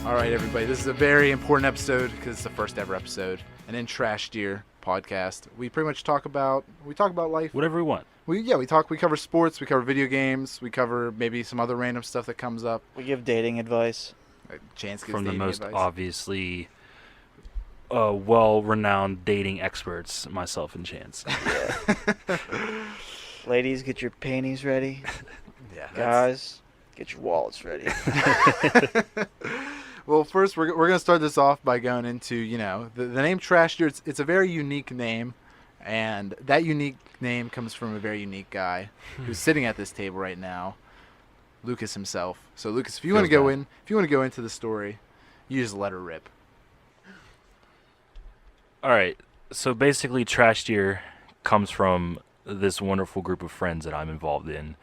All right, everybody. This is a very important episode because it's the first ever episode. And in Trash Deer podcast, we pretty much talk about life. Whatever we want. We cover sports, we cover video games, we cover maybe some other random stuff that comes up. We give dating advice. Chance gives From the dating most advice. obviously well-renowned dating experts, myself and Chance. Ladies, get your panties ready. Yeah. Guys, get your wallets ready. Well, first we're going to start this off by going into, the name Trash Deer. It's a very unique name, and that unique name comes from a very unique guy who's sitting at this table right now, Lucas himself. So Lucas, if you want to go into the story, you just let her rip. All right. So basically, Trash Deer comes from this wonderful group of friends that I'm involved in,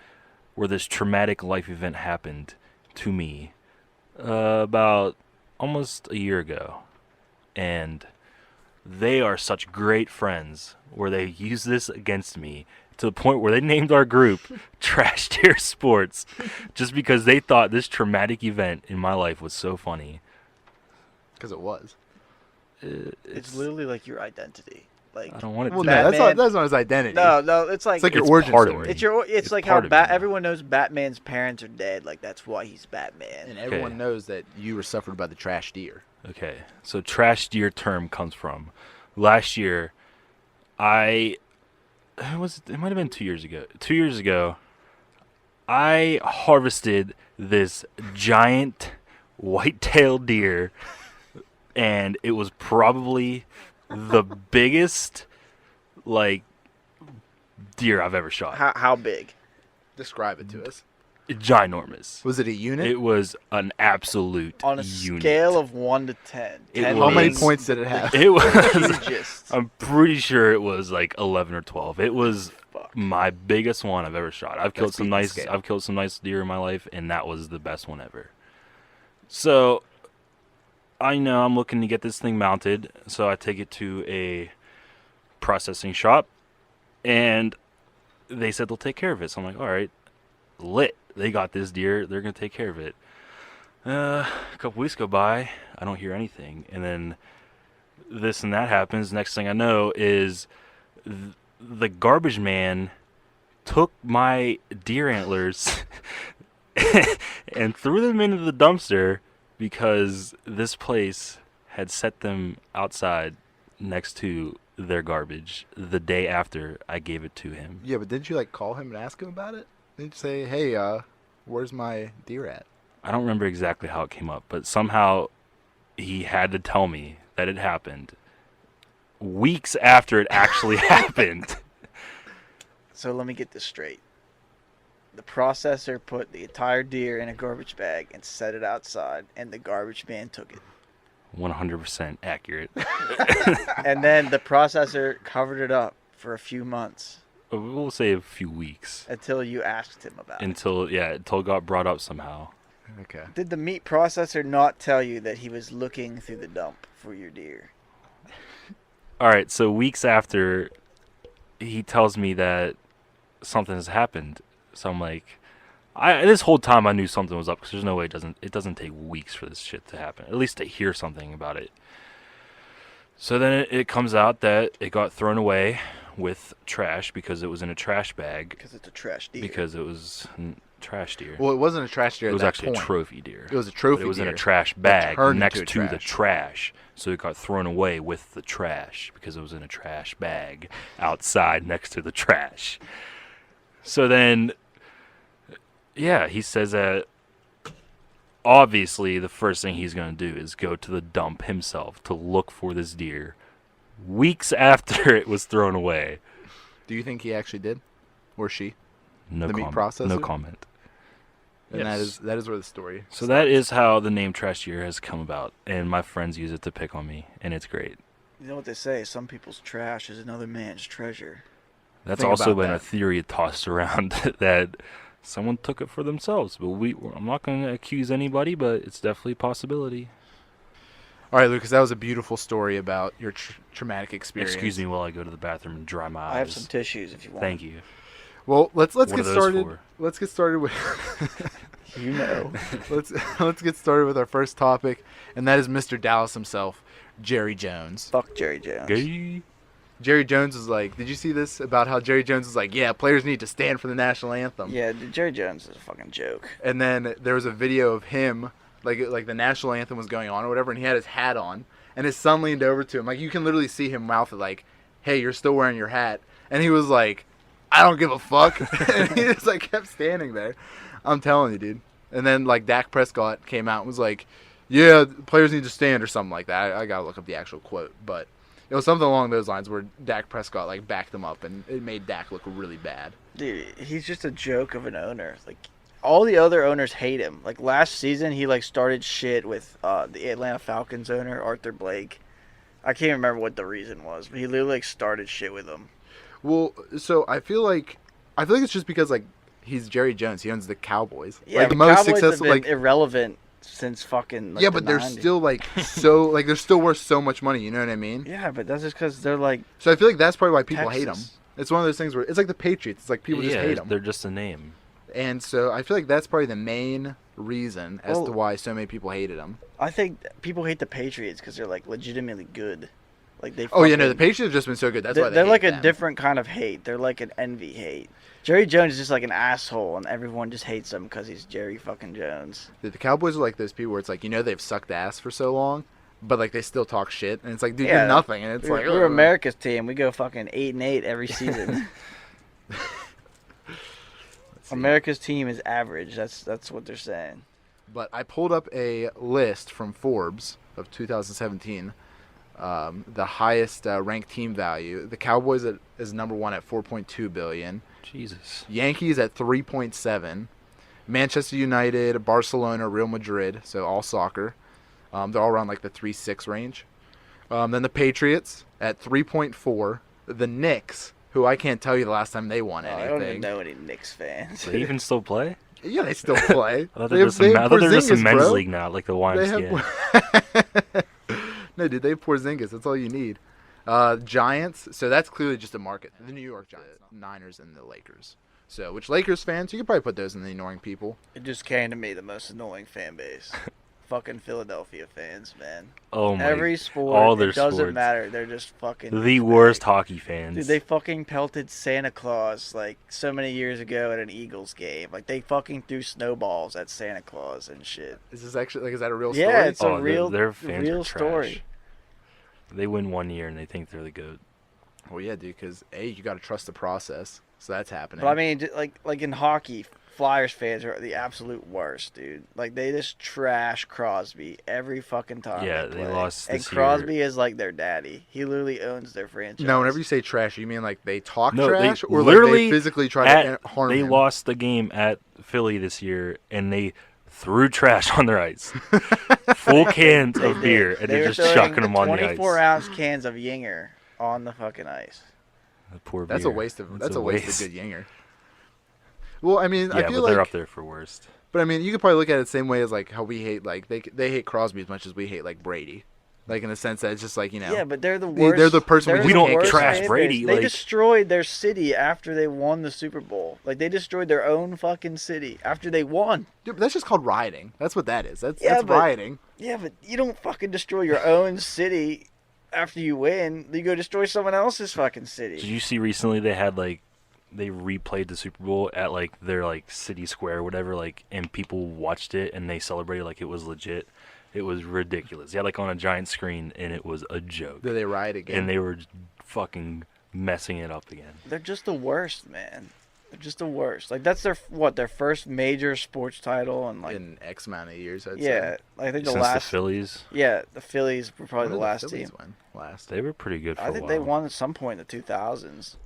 where this traumatic life event happened to me about almost a year ago. And they are such great friends where they use this against me to the point where they named our group Trash Deer Sports just because they thought this traumatic event in my life was so funny. Because it was. It's literally like your identity. Like, I don't want it Well, to no, Batman- that's not his identity. no, it's like It's like your It's origin part of story. me. it's like how part of me. everyone knows Batman's parents are dead. Like that's why he's Batman. And everyone knows that you were suffered by the Trash Deer. Okay, so Trash Deer term comes from last year. It might have been 2 years ago. 2 years ago, I harvested this giant white-tailed deer, and it was probably the biggest deer I've ever shot. How big? Describe it to us. Ginormous. Was it a unit? It was an absolute On a unit. scale of 1 to 10. It 10 was- How many being points did it have? It was. hugest. I'm pretty sure it was like 11 or 12. It was Fuck. my biggest one I've ever shot. I've killed That's some beating the nice. scale. I've killed some nice deer in my life, and that was the best one ever. So I know I'm looking to get this thing mounted, so I take it to a processing shop, and they said they'll take care of it. So I'm like, all right, lit. They got this deer. They're gonna take care of it. A couple weeks go by. I don't hear anything, and then this and that happens. Next thing I know is the garbage man took my deer antlers and threw them into the dumpster because this place had set them outside next to their garbage the day after I gave it to him. Yeah, but didn't you call him and ask him about it? Didn't you say, "Hey, where's my deer at?" I don't remember exactly how it came up, but somehow he had to tell me that it happened weeks after it actually happened. So let me get this straight. The processor put the entire deer in a garbage bag and set it outside, and the garbage man took it. 100% accurate. And then the processor covered it up for a few months We'll say a few weeks until you asked him about it. until it got brought up somehow. Okay. Did the meat processor not tell you that he was looking through the dump for your deer? All right, so weeks after, he tells me that something has happened. So I'm like, this whole time I knew something was up because there's no way it doesn't take weeks for this shit to happen. At least to hear something about it. So then it comes out that it got thrown away with trash because it was in a trash bag Because it's a trash deer. because it was trash deer. Well, it wasn't a trash deer It at was that actually point. a trophy deer. It was a trophy But it was in deer a trash that bag turned next into to a the trash. So it got thrown away with the trash because it was in a trash bag outside next to the trash. So then, he says that obviously the first thing he's going to do is go to the dump himself to look for this deer weeks after it was thrown away. Do you think he actually did, or she? No The meat comment. processor? No comment. And Yes. that is where the story. So that is how the name Trash Deer has come about, and my friends use it to pick on me, and it's great. You know what they say? Some people's trash is another man's treasure. That's Think also about been a that. theory tossed around that someone took it for themselves. But I'm not going to accuse anybody, but it's definitely a possibility. All right, Lucas, that was a beautiful story about your traumatic experience. Excuse me while I go to the bathroom and dry my eyes. I have some tissues if you want. Thank you. Well, let's What get are those started. for? Let's get started with. You know. Let's get started with our first topic, and that is Mr. Dallas himself, Jerry Jones. Fuck Jerry Jones. Gay. Jerry Jones was like, did you see this about how Jerry Jones was like, yeah, players need to stand for the national anthem. Yeah, Jerry Jones is a fucking joke. And then there was a video of him, like the national anthem was going on or whatever, and he had his hat on, and his son leaned over to him. Like, you can literally see him mouth it like, hey, you're still wearing your hat. And he was like, I don't give a fuck. And he just like kept standing there. I'm telling you, dude. And then like Dak Prescott came out and was like, yeah, players need to stand or something like that. I gotta look up the actual quote, but it was something along those lines where Dak Prescott like backed him up, and it made Dak look really bad. Dude, he's just a joke of an owner. Like, all the other owners hate him. Like, last season, he like started shit with the Atlanta Falcons owner, Arthur Blake. I can't remember what the reason was, but he literally like started shit with him. Well, so I feel like it's just because like he's Jerry Jones. He owns the Cowboys. Yeah, like the the most Cowboys successful, have been like irrelevant since fucking like, yeah, the but they're 90s. still like so like they're still worth so much money. You know what I mean? Yeah, but that's just because they're like So I feel like that's probably why people hate him. Texas. It's one of those things where it's like the Patriots. It's like people just hate them. They're just a name. And so I feel like that's probably the main reason as Well- to why so many people hated him. I think people hate the Patriots because they're like legitimately good. Like they. Oh yeah, no, the fucking- Patriots have just been so good. That's why they're hate like a them. different kind of hate. They're like an envy hate. Jerry Jones is just like an asshole, and everyone just hates him because he's Jerry fucking Jones. The Cowboys are like those people where it's like, you know, they've sucked ass for so long, but like they still talk shit, and it's like, dude, Yeah, you're nothing, and it's We're, like we're ugh. America's team. We go fucking 8-8 every season. Let's see. America's team is average. That's what they're saying. But I pulled up a list from Forbes of 2017, the highest ranked team value. The Cowboys is number one at 4.2 billion. Jesus. Yankees at 3.7. Manchester United, Barcelona, Real Madrid, so all soccer. They're all around like the 3.6 range. Then the Patriots at 3.4. The Knicks, who I can't tell you the last time they won I don't even anything. know any Knicks fans. They even still play? Yeah, they still play. I thought They there have- was they some, I have thought there was some Porzingis, men's bro. league now, like the They YMCA. have. No, dude, they have Porzingis. That's all you need. Giants. So that's clearly just a market. The New York Giants, Niners, and the Lakers. So, which Lakers fans? You could probably put those in the annoying people. It just came to me the most annoying fan base. Fucking Philadelphia fans, man. Oh my. Every sport, all their it doesn't sports. matter. They're just fucking The worst hockey fans. Dude, they fucking pelted Santa Claus like so many years ago at an Eagles game. Like they fucking threw snowballs at Santa Claus and shit. Is this actually like? Is that a real story? Yeah, it's Oh, a real, their fans real are trash. story. They win 1 year and they think they're the GOAT. Well, yeah, dude. Because you got to trust the process. So that's happening. But I mean, like in hockey, Flyers fans are the absolute worst, dude. Like they just trash Crosby every fucking time. Yeah, they they play. lost And this Crosby year. is like their daddy. He literally owns their franchise. no, whenever you say trash, you mean like they talk No, they trash, or like literally they physically try to harm They him? lost the game at Philly this year and they threw trash on their ice. Full cans They of did. beer and They they're were just throwing chucking them on the ice. 24-ounce cans of Yinger on the fucking ice. The poor That's beer. a waste of. That's That's a waste of good yinger. Well, I mean, I Yeah, feel but they're like, up there for worst. but I mean, you could probably look at it the same way as like how we hate like they hate Crosby as much as we hate like Brady, like in the sense that it's just like, you know. Yeah, but they're the They're worst. the person we they're just the can't get worst trash fan Brady, base. They like- destroyed their city after they won the Super Bowl. Like they destroyed their own fucking city after they won. Dude, but that's just called rioting. That's what that is. That's Yeah, but- rioting. Yeah, but you don't fucking destroy your own city after you win. You go destroy someone else's fucking Did city. you see recently they had like they replayed the Super Bowl at like their like city square or whatever, like, and people watched it and they celebrated like it was legit. It was ridiculous. Yeah, like on a giant screen, and it was a joke. Do they riot again? And they were just fucking messing it up again. They're just the worst, man. They're just the worst. Like that's their first major sports title and like in X amount of years, I'd yeah, say. I think the Since last the Phillies, yeah, the Phillies were probably When the did last Phillies team. win last? they were pretty good for I a think while. they won at some point in the 2000s.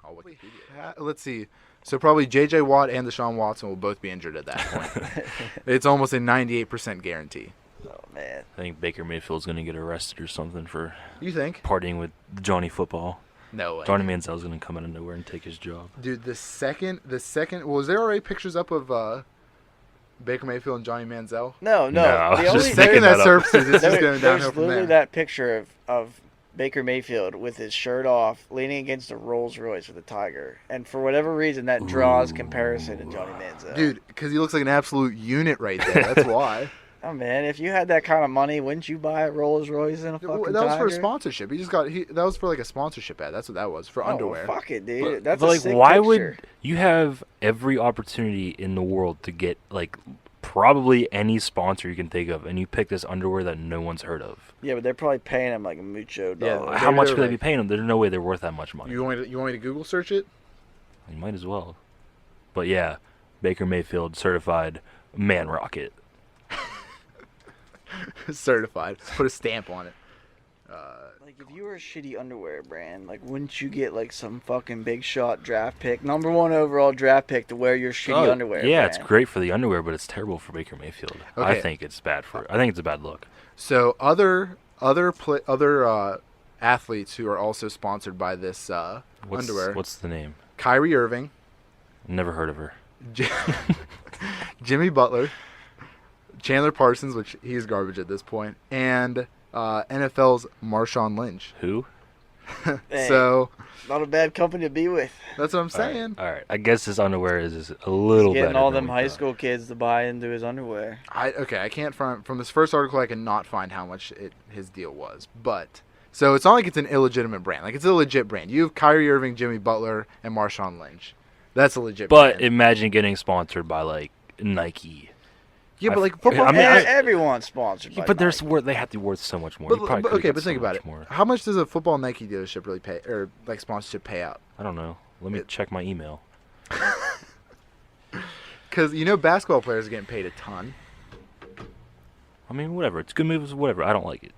I'll Wikipedia. Let's see. So probably J.J. Watt and Deshaun Watson will both be injured at that point. It's almost a 98% guarantee. Oh man. I think Baker Mayfield's gonna get arrested or something for You think? partying with Johnny Football. No way. Johnny Manziel's gonna come out of nowhere and take his job. Dude, the second, well, was there already pictures up of Baker Mayfield and Johnny Manziel? No. No, The just only The second making that that up. surfaces, it's just there, going there's downhill from literally there. that picture of Baker Mayfield with his shirt off, leaning against a Rolls Royce with a tiger, and for whatever reason, that draws comparison to Johnny Manziel. Dude, because he looks like an absolute unit right there. That's why. Oh man, if you had that kind of money, wouldn't you buy a Rolls Royce and a fucking That was for a tiger? sponsorship. That was for like a sponsorship ad. That's what that was for Oh, underwear. Fuck it, dude. That's But, a like, sick why picture. would you have every opportunity in the world to get like probably any sponsor you can think of, and you pick this underwear that no one's heard of? Yeah, but they're probably paying him like a mucho Yeah, dollar. How much they're could they like- be paying them? There's no way they're worth that much money. You want me to Google search it? You might as well. But yeah, Baker Mayfield certified man rocket. Certified. Put a stamp on it. Like, if you were a shitty underwear brand, like, wouldn't you get like some fucking big shot draft pick, number 1 overall draft pick to wear your shitty underwear? Yeah, brand? it's great for the underwear, but it's terrible for Baker Mayfield. I Okay. think it's bad for. I think it's a bad look. So other athletes who are also sponsored by this underwear. What's the name? Kyrie Irving, Never heard of her. Jimmy Butler, Chandler Parsons, which he's garbage at this point, and NFL's Marshawn Lynch. Who? Hey, So not a bad company to be with. that's what I'm saying. All right. I guess this underwear is a little Getting better all than them we high thought. school kids to buy into his underwear. I can't from this first article I cannot find how much his deal was, but so it's not like it's an illegitimate brand. Like it's a legit brand. You have Kyrie Irving, Jimmy Butler, and Marshawn Lynch. That's a legit But brand. imagine getting sponsored by like Nike. Yeah, but I- like football. I mean, Everyone's sponsored. By But there's Nike. worth. They have to be worth so much more. But, You probably but could've okay, got but so think about much it. more. How much does a football Nike dealership really pay, or like sponsorship pay out? I don't know. Let me It- check my email. Because basketball players are getting paid a ton. I mean, whatever. It's good moves. Whatever. I don't like it.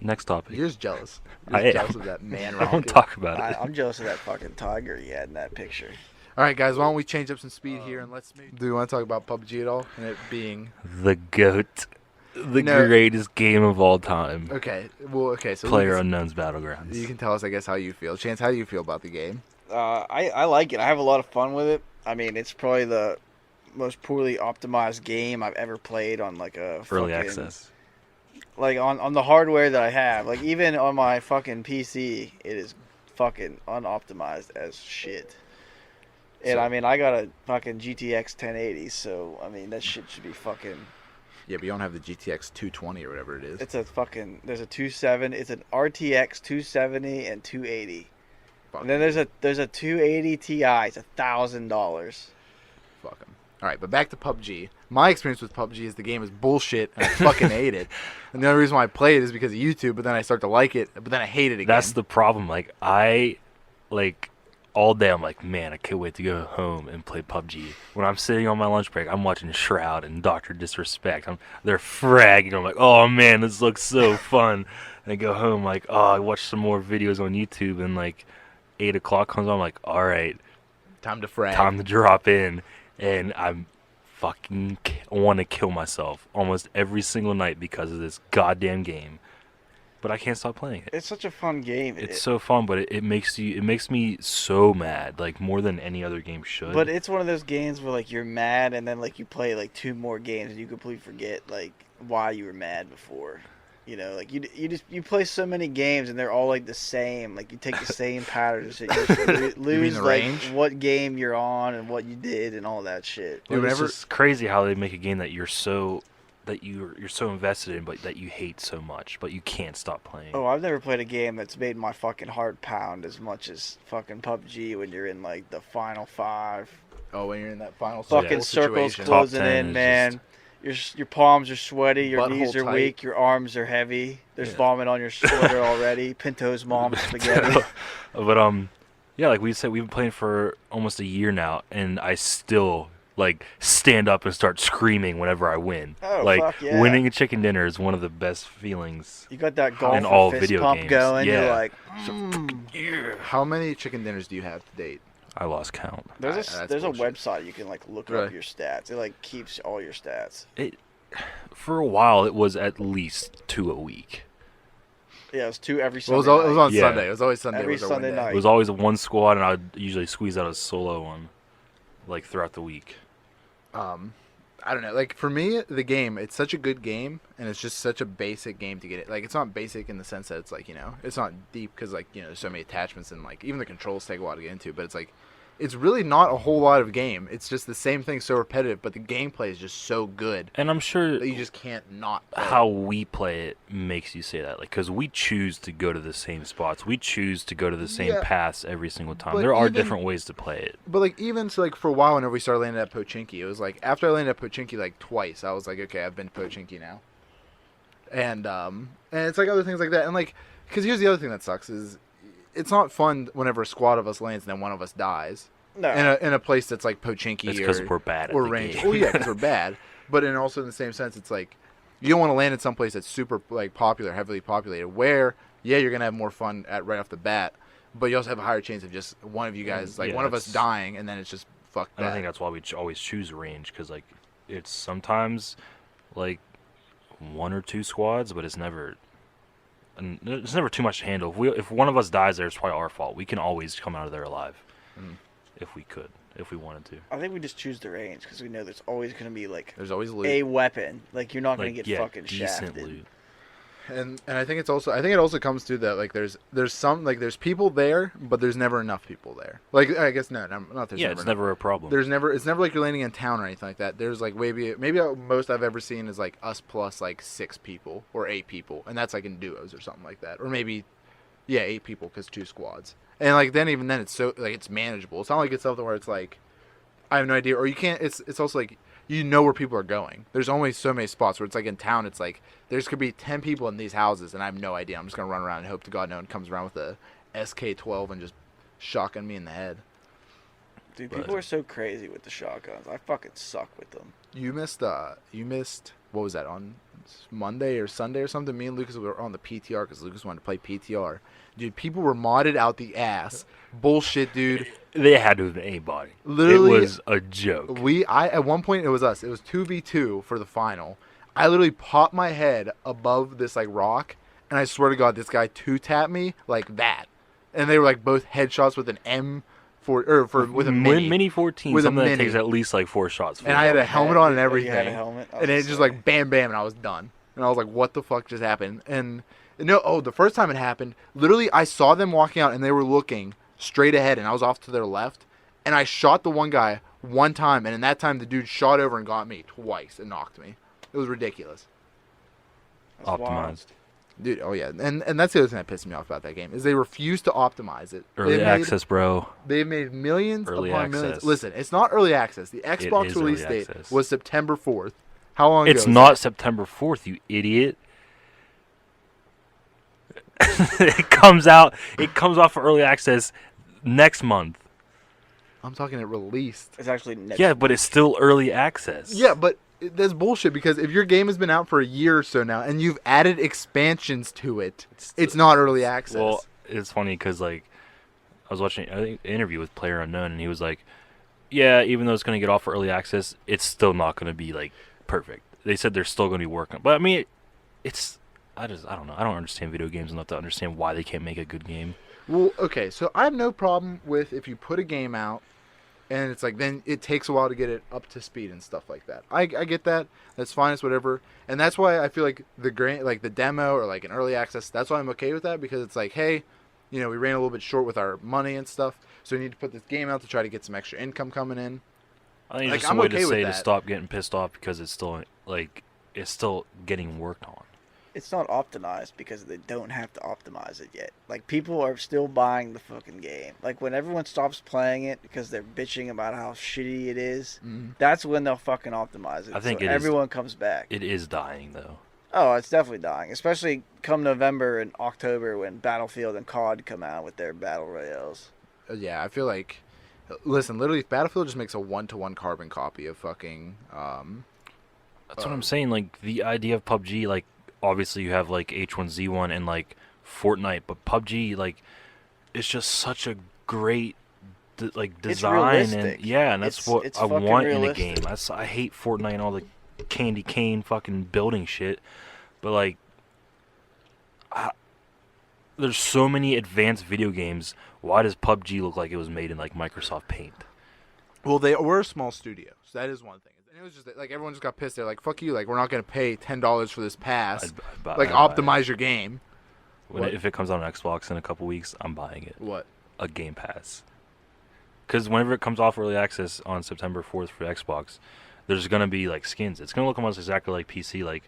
Next topic. You're just jealous. I You're am. jealous of that man. I won't rocket. talk about it. I'm jealous of that fucking tiger you had in that picture. All right, guys. Why don't we change up some speed here and let's. Do you want to talk about PUBG at all? And it being The GOAT. The No. greatest game of all time. okay. Well, okay. So Player Lucas, Unknown's Battlegrounds. you can tell us, I guess, how you feel. Chance, how do you feel about the game? I like it. I have a lot of fun with it. I mean, it's probably the most poorly optimized game I've ever played on like a Early fucking- access. Like on the hardware that I have. Like even on my fucking PC, it is fucking unoptimized as shit. And So- I mean, I got a fucking GTX 1080, so I mean that shit should be fucking. Yeah, but you don't have the GTX 220 or whatever it is. It's a fucking. There's a 270. It's an RTX 270 and 280. Fuck And then there's a 280 Ti. It's $1,000. Fuck 'em. All right, but back to PUBG. My experience with PUBG is the game is bullshit, and I fucking hate it. And the only reason why I play it is because of YouTube. But then I start to like it, but then I hate it again. That's the problem. Like all day I'm like, man, I can't wait to go home and play PUBG. When I'm sitting on my lunch break, I'm watching Shroud and Doctor Disrespect. They're fragging. I'm like, oh man, this looks so fun. And I go home like, oh, I watch some more videos on YouTube, and like 8 o'clock comes on. I'm like, all right, time to frag. time to drop in, and I'm fucking want to kill myself almost every single night because of this goddamn game. But I can't stop playing it. It's such a fun game. It's so fun, but it makes me so mad, like more than any other game should. But it's one of those games where like you're mad and then like you play like 2 more games and you completely forget like why you were mad before. You know, like you play so many games and they're all like the same. Like you take the same patterns. And you just lose the like range? what game you're on and what you did and all that shit. Well, Dude, it's whenever- just crazy how they make a game that you're so invested in, but that you hate so much, but you can't stop playing. Oh, I've never played a game that's made my fucking heart pound as much as fucking PUBG when you're in like the final 5. Oh, when you're in that final Fucking circle circles situation. Top closing 10 in, is man. Your palms are sweaty, your Butthole knees are tight. weak, your arms are heavy. There's Yeah. vomit on your sweater already. Pinto's mom's spaghetti. But yeah, like we said, we've been playing for almost a year now, and I still like stand up and start screaming whenever I win. Oh, like fuck yeah. winning a chicken dinner is one of the best feelings. You got that golf In all fist video pump games, going. You're yeah. like, How many chicken dinners do you have to date? I lost count. there's That's a bullshit. website you can like look Really? up your stats. It like keeps all your stats. For a while, it was at least 2 a week. Yeah, it was 2 every Well, Sunday. it was night. on Yeah. Sunday. It was always Sunday. Every was our Sunday win day. night. It was always one squad, and I'd usually squeeze out a solo one, like throughout the week. I don't know. Like for me, the game, it's such a good game, and it's just such a basic game to get it. Like it's not basic in the sense that it's like it's not deep because like there's so many attachments and like even the controls take a while to get into. But it's like it's really not a whole lot of game. It's just the same thing, so repetitive. But the gameplay is just so good And I'm sure that you just can't not play how we play it makes you say that, like, because we choose to go to the same spots, we choose to go to the same Yeah. paths every single time. But There are even- different ways to play it. But like even so, like for a while, whenever we started landing at Pochinki, it was like after I landed at Pochinki like twice, I was like, okay, I've been to Pochinki now. And it's like other things like that, and like because here's the other thing that sucks is it's not fun whenever a squad of us lands and then one of us dies No. in a place that's like Pochinki It's because or we're bad at or the range. game. Oh yeah, because we're bad. But in also in the same sense, it's like you don't want to land in some place that's super like popular, heavily populated, where you're gonna have more fun at right off the bat, but you also have a higher chance of just one of you guys, like Yeah, one of us that's- dying, and then it's just fuck And I that. think that's why we always choose range, because like it's sometimes like one or two squads, but it's never too much to handle. If one of us dies there, it's probably our fault. We can always come out of there alive, if we wanted to. I think we just choose the range because we know there's always going to be like There's always loot. a weapon. Like you're not going Like, to get yeah, fucking decent shafted. loot. And I think it also comes to that like there's some like there's people there, but there's never enough people there. Like I guess not there's Yeah, never it's enough. never a problem. It's never like you're landing in town or anything like that. There's like maybe most I've ever seen is like us plus like 6 people or 8 people, and that's like in duos or something like that, or maybe 8 people because 2 squads. And like even then it's so like it's manageable. It's not like it's something where it's like I have no idea, or you can't. It's also like where people are going. There's only so many spots where it's like in town. It's like there's could be 10 people in these houses, and I have no idea. I'm just gonna run around and hope to God no one comes around with a SK-12 and just shotgun me in the head. Dude, But- people are so crazy with the shotguns. I fucking suck with them. You missed what was that on Monday or Sunday or something? Me and Lucas were on the PTR because Lucas wanted to play PTR. Dude, people were modded out the ass. Bullshit, dude. They had to have been anybody. Literally- it was a joke. At one point it was us. It was 2v2 for the final. I literally popped my head above this like rock, and I swear to God, this guy 2-tapped me like that. And they were like both headshots with an with a mini. 14, with a something that mini. takes at least like 4 shots. And I had a helmet on and Oh, you everything. had a helmet? I was And it gonna just say. like bam bam and I was done. And I was like, what the fuck just happened? And the first time it happened, literally I saw them walking out and they were looking straight ahead and I was off to their left. And I shot the one guy one time, and in that time the dude shot over and got me twice and knocked me. It was ridiculous. That's optimized. wild. Dude, oh yeah. And that's the other thing that pissed me off about that game is they refuse to optimize it. Early access, bro. They've made millions Early upon millions. access. Listen, it's not early access. The Xbox is release early date access. was September 4th. How long ago It's was not that? September 4th, you idiot. It comes off for early access next month. I'm talking it released. It's actually next. Yeah, but it's still early access. Yeah, but that's bullshit because if your game has been out for a year or so now and you've added expansions to it, it's not early access. Well, it's funny because like I was watching an interview with Player Unknown, and he was like, "Yeah, even though it's going to get off for early access, it's still not going to be like perfect." They said they're still going to be working, but I mean, it's I don't know. I don't understand video games enough to understand why they can't make a good game. Well, okay, so I have no problem with if you put a game out and it's like then it takes a while to get it up to speed and stuff like that. I get that. That's fine. It's whatever. And that's why I feel like the demo or like an early access, that's why I'm okay with that because it's like, hey, we ran a little bit short with our money and stuff, so we need to put this game out to try to get some extra income coming in. I think Like, it's just I'm a way okay to with say to that. stop getting pissed off because it's still getting worked on. It's not optimized because they don't have to optimize it yet. Like people are still buying the fucking game. Like when everyone stops playing it because they're bitching about how shitty it is, that's when they'll fucking optimize it. I think so it is- everyone comes back. It is dying though. Oh, it's definitely dying. Especially come November and October when Battlefield and COD come out with their battle royales. Yeah, I feel like, listen, literally, Battlefield just makes a 1-to-1 carbon copy of fucking. That's what I'm saying. Like the idea of PUBG, like obviously you have like H1Z1 and like Fortnite, but PUBG like it's just such a great design and realistic. and that's It's- what it's I fucking want in a realistic. game. I hate Fortnite and all the candy cane fucking building shit, but like there's so many advanced video games. Why does PUBG look like it was made in like Microsoft Paint? Well, they were a small studio, so that is one thing. And it was just like everyone just got pissed. They're like, "Fuck you! Like we're not gonna pay $10 for this pass. Like optimize your game." If it comes out on Xbox in a couple weeks, I'm buying it. What? A Game Pass. Because whenever it comes off early access on September 4th for Xbox, there's gonna be like skins. It's gonna look almost exactly like PC, like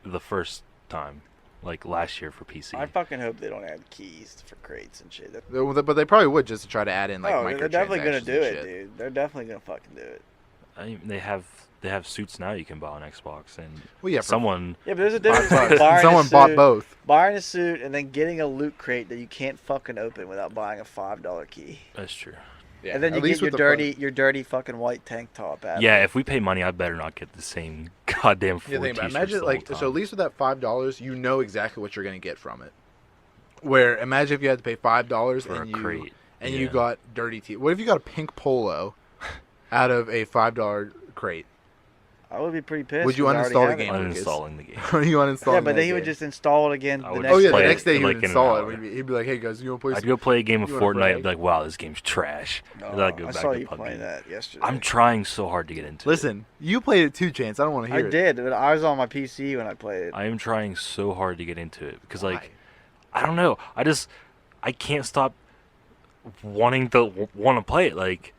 the first time, like last year for PC. I fucking hope they don't add keys for crates and shit. But they probably would just to try to add in like Oh, microtransactions. they're definitely gonna do and it, shit. dude. They're definitely gonna fucking do it. I mean, they have suits now you can buy on Xbox, and Well, yeah, for someone Yeah, but there's a $5. difference between buying Someone a bought suit, both. buying a suit, and then getting a loot crate that you can't fucking open without buying a $5 key. that's true. Yeah, And then you at least get with your dirty fucking white tank top out. Yeah, of it. if we pay money, I better not get the same goddamn Yeah, 4 think about it. t-shirts Imagine the like whole so. At time. least with that $5, you know exactly what you're gonna get from it. Where imagine if you had to pay $5 For a and you crate. and you Yeah. got dirty tee. What if you got a pink polo out of a $5 crate? I would be pretty pissed. Would you 'cause I already uninstall the have it. game? Lucas? uninstalling the game. Are you uninstalling? Yeah, but then that he would game? just install it again I the would next Oh yeah, day. the play next it day in he would like an install hour. it. He'd be like, "Hey guys, you want to play?" I'd go play a game of You wanna Fortnite and brag? be like, wow, this game's trash. No, And then I'd go I back saw to you PUBG. playing that yesterday. I'm trying so hard to get into it. Listen, you played it too, Chance. I don't want to I hear it. did, but I was on my PC when I played it. I am trying so hard to get into it because, Why? like, I don't know. I can't stop wanting to want to play it. Like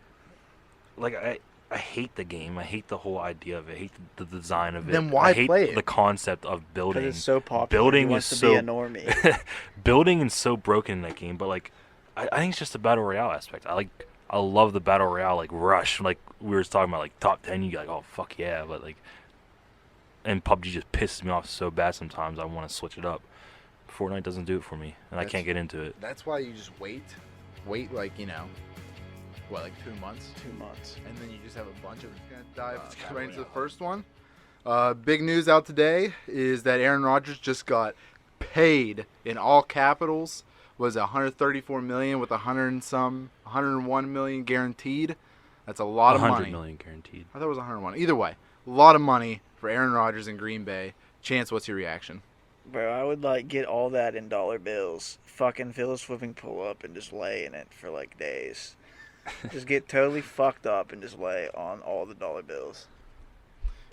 I hate the game. I hate the whole idea of it. I hate the design of it. Then why I hate play it? the concept of Because building. it's so popular. building he wants is to be so- a normie. Building is so broken in that game, but like, I think it's just the battle royale aspect. I love the battle royale, like Rush, like we were talking about, like top 10. You get like, oh fuck yeah, but like, and PUBG just pisses me off so bad sometimes. I want to switch it up. Fortnite doesn't do it for me, and I That's- can't get into it. That's why you just wait like what, like 2 months, 2 months. and then you just have a bunch of. Gonna dive Battle right into the Royale. first one. Big news out today is that Aaron Rodgers just got paid in all capitals. Was 134 million with 101 million guaranteed. That's a lot of 100 money. million guaranteed. I thought it was 101. Either way, a lot of money for Aaron Rodgers in Green Bay. Chance, what's your reaction? Bro, I would like get all that in dollar bills. Fucking fill a swimming pool up and just lay in it for like days. Just get totally fucked up and just lay on all the dollar bills.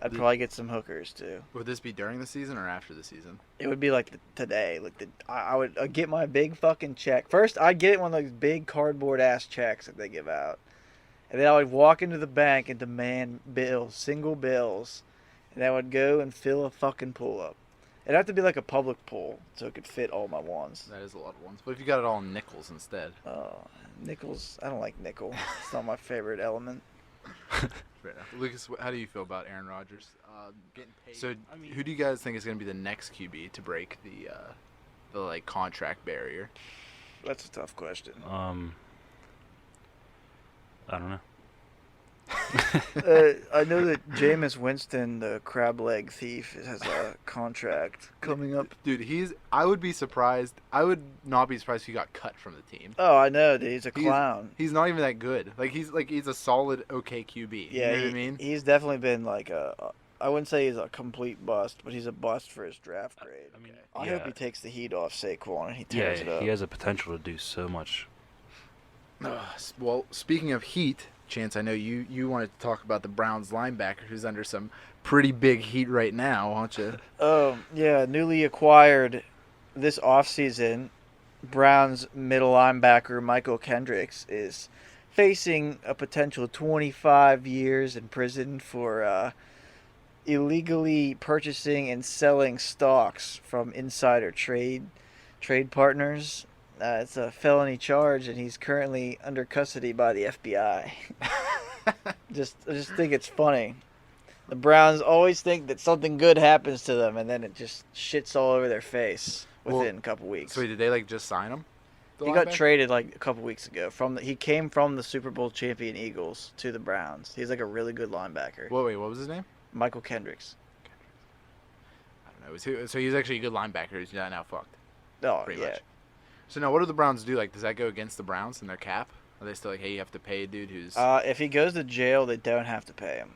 I'd The- probably get some hookers too. Would this be during the season or after the season? It would be like today. Like I would get my big fucking check. First, I'd get one of those big cardboard ass checks that they give out. And then I would walk into the bank and demand bills, single bills. And I would go and fill a fucking pool up. It'd have to be like a public pool so it could fit all my ones. That is a lot of ones. But if you got it all in nickels instead. Nickels, I don't like nickel. It's not my favorite element. Fair enough. Lucas, how do you feel about Aaron Rodgers getting paid? So, who do you guys think is going to be the next QB to break the like contract barrier? That's a tough question. I don't know. I know that Jameis Winston, the crab leg thief, has a contract coming up. Dude, I would be surprised. I would not be surprised if he got cut from the team. Oh, I know, dude. He's a clown. He's not even that good. He's a solid okay QB. Yeah, you know what I mean? he's definitely been like I wouldn't say he's a complete bust, but he's a bust for his draft grade. I mean, I yeah. hope he takes the heat off Saquon and he Yeah, tears it up. he has a potential to do so much. Well, speaking of heat, Chance, I know you wanted to talk about the Browns linebacker who's under some pretty big heat right now, aren't you? Yeah, newly acquired this offseason, Browns middle linebacker Michael Kendricks is facing a potential 25 years in prison for illegally purchasing and selling stocks from insider trade partners. It's a felony charge, and he's currently under custody by the FBI. I just think it's funny. The Browns always think that something good happens to them, and then it just shits all over their face within a couple weeks. So did they just sign him? He got traded like a couple weeks ago. He came from the Super Bowl champion Eagles to the Browns. He's like a really good linebacker. Wait, what was his name? Michael Kendricks. I don't know. So he's actually a good linebacker. He's not now fucked. Oh, Pretty yeah. much. So now, what do the Browns do? Does that go against the Browns and their cap? Are they still like, hey, you have to pay a dude who's? If he goes to jail, they don't have to pay him.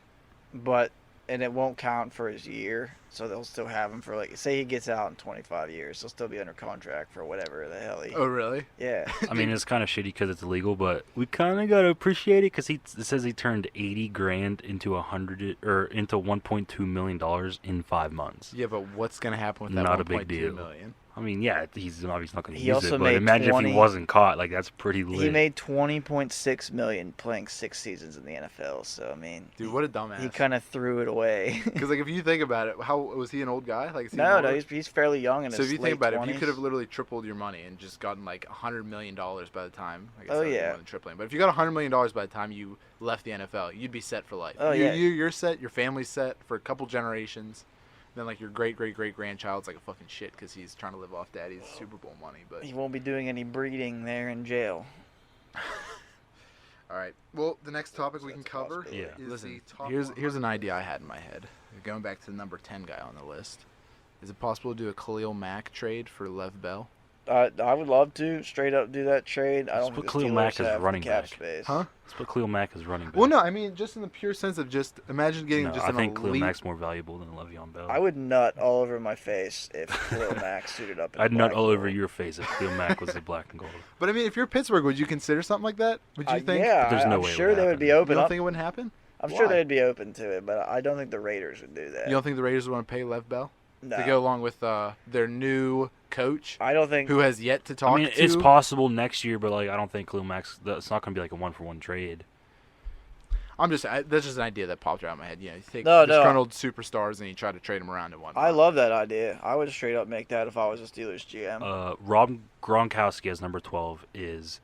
But and it won't count for his year, so they'll still have him for like, say he gets out in 25 years, he'll still be under contract for whatever the hell he. Oh, really? Yeah. I mean, it's kind of shitty because it's illegal, but we kind of gotta appreciate it because it says he turned 80 grand into 1.2 million dollars in 5 months. Yeah, but what's gonna happen with that Not a 1.2 big deal. million? I mean, yeah, he's obviously not gonna He use also it, but made imagine if 20 he wasn't caught. Like that's pretty lit. He made 20.6 million playing 6 seasons in the NFL. So I mean, Dude, what a dumbass. he kind of threw it away. Because like if you think about it, how was he an old guy? Like is he No, older? he's fairly young in So his if you late think about 20s. it, if you could have literally tripled your money and just gotten like $100 million by the time, I guess Oh, that would be yeah. more than tripling. But if you got $100 million by the time you left the NFL, you'd be set for life. Oh, yeah. You're set. Your family's set for a couple generations. Then like your great grandchild's like a fucking shit because he's trying to live off daddy's Super Bowl money. But He won't be doing any breeding there in jail. all right. Well, the next topic we can That's a cover possibility. Yeah. is Listen, the top. Here's an idea I had in my head. Going back to the number 10 guy on the list. Is it possible to do a Khalil Mack trade for Lev Bell? I would love to straight up do that trade. I Let's don't put think the Khalil Steelers Mack as have the running cap back. space. Huh? Let's put Khalil Mack as running back. Well, no, I mean just in the pure sense of just imagine getting No, just I an think Khalil elite. Mack's more valuable than Le'Veon Bell. I would nut all over my face if Khalil Mack suited up. In I'd nut black all and over gold. your face if Khalil Mack was the black and gold. But I mean, if you're Pittsburgh, would you consider something like that? Would you think? Yeah, But there's no I'm way it sure would they would be happen. You open don't up. think it wouldn't happen? I'm sure Why? they'd be open to it, but I don't think the Raiders would do that. You don't think the Raiders would want to pay Lev Bell No. to go along with their new coach, I don't think. who has yet to talk I mean, to? it's possible next year, but like I don't think Khalil Mack's. That's not going to be like a 1-for-1 trade. That's just an idea that popped out of my head. You know, you take No. disgruntled superstars and you try to trade them around and whatnot. I love that idea. I would straight up make that if I was a Steelers GM. Rob Gronkowski as number 12 is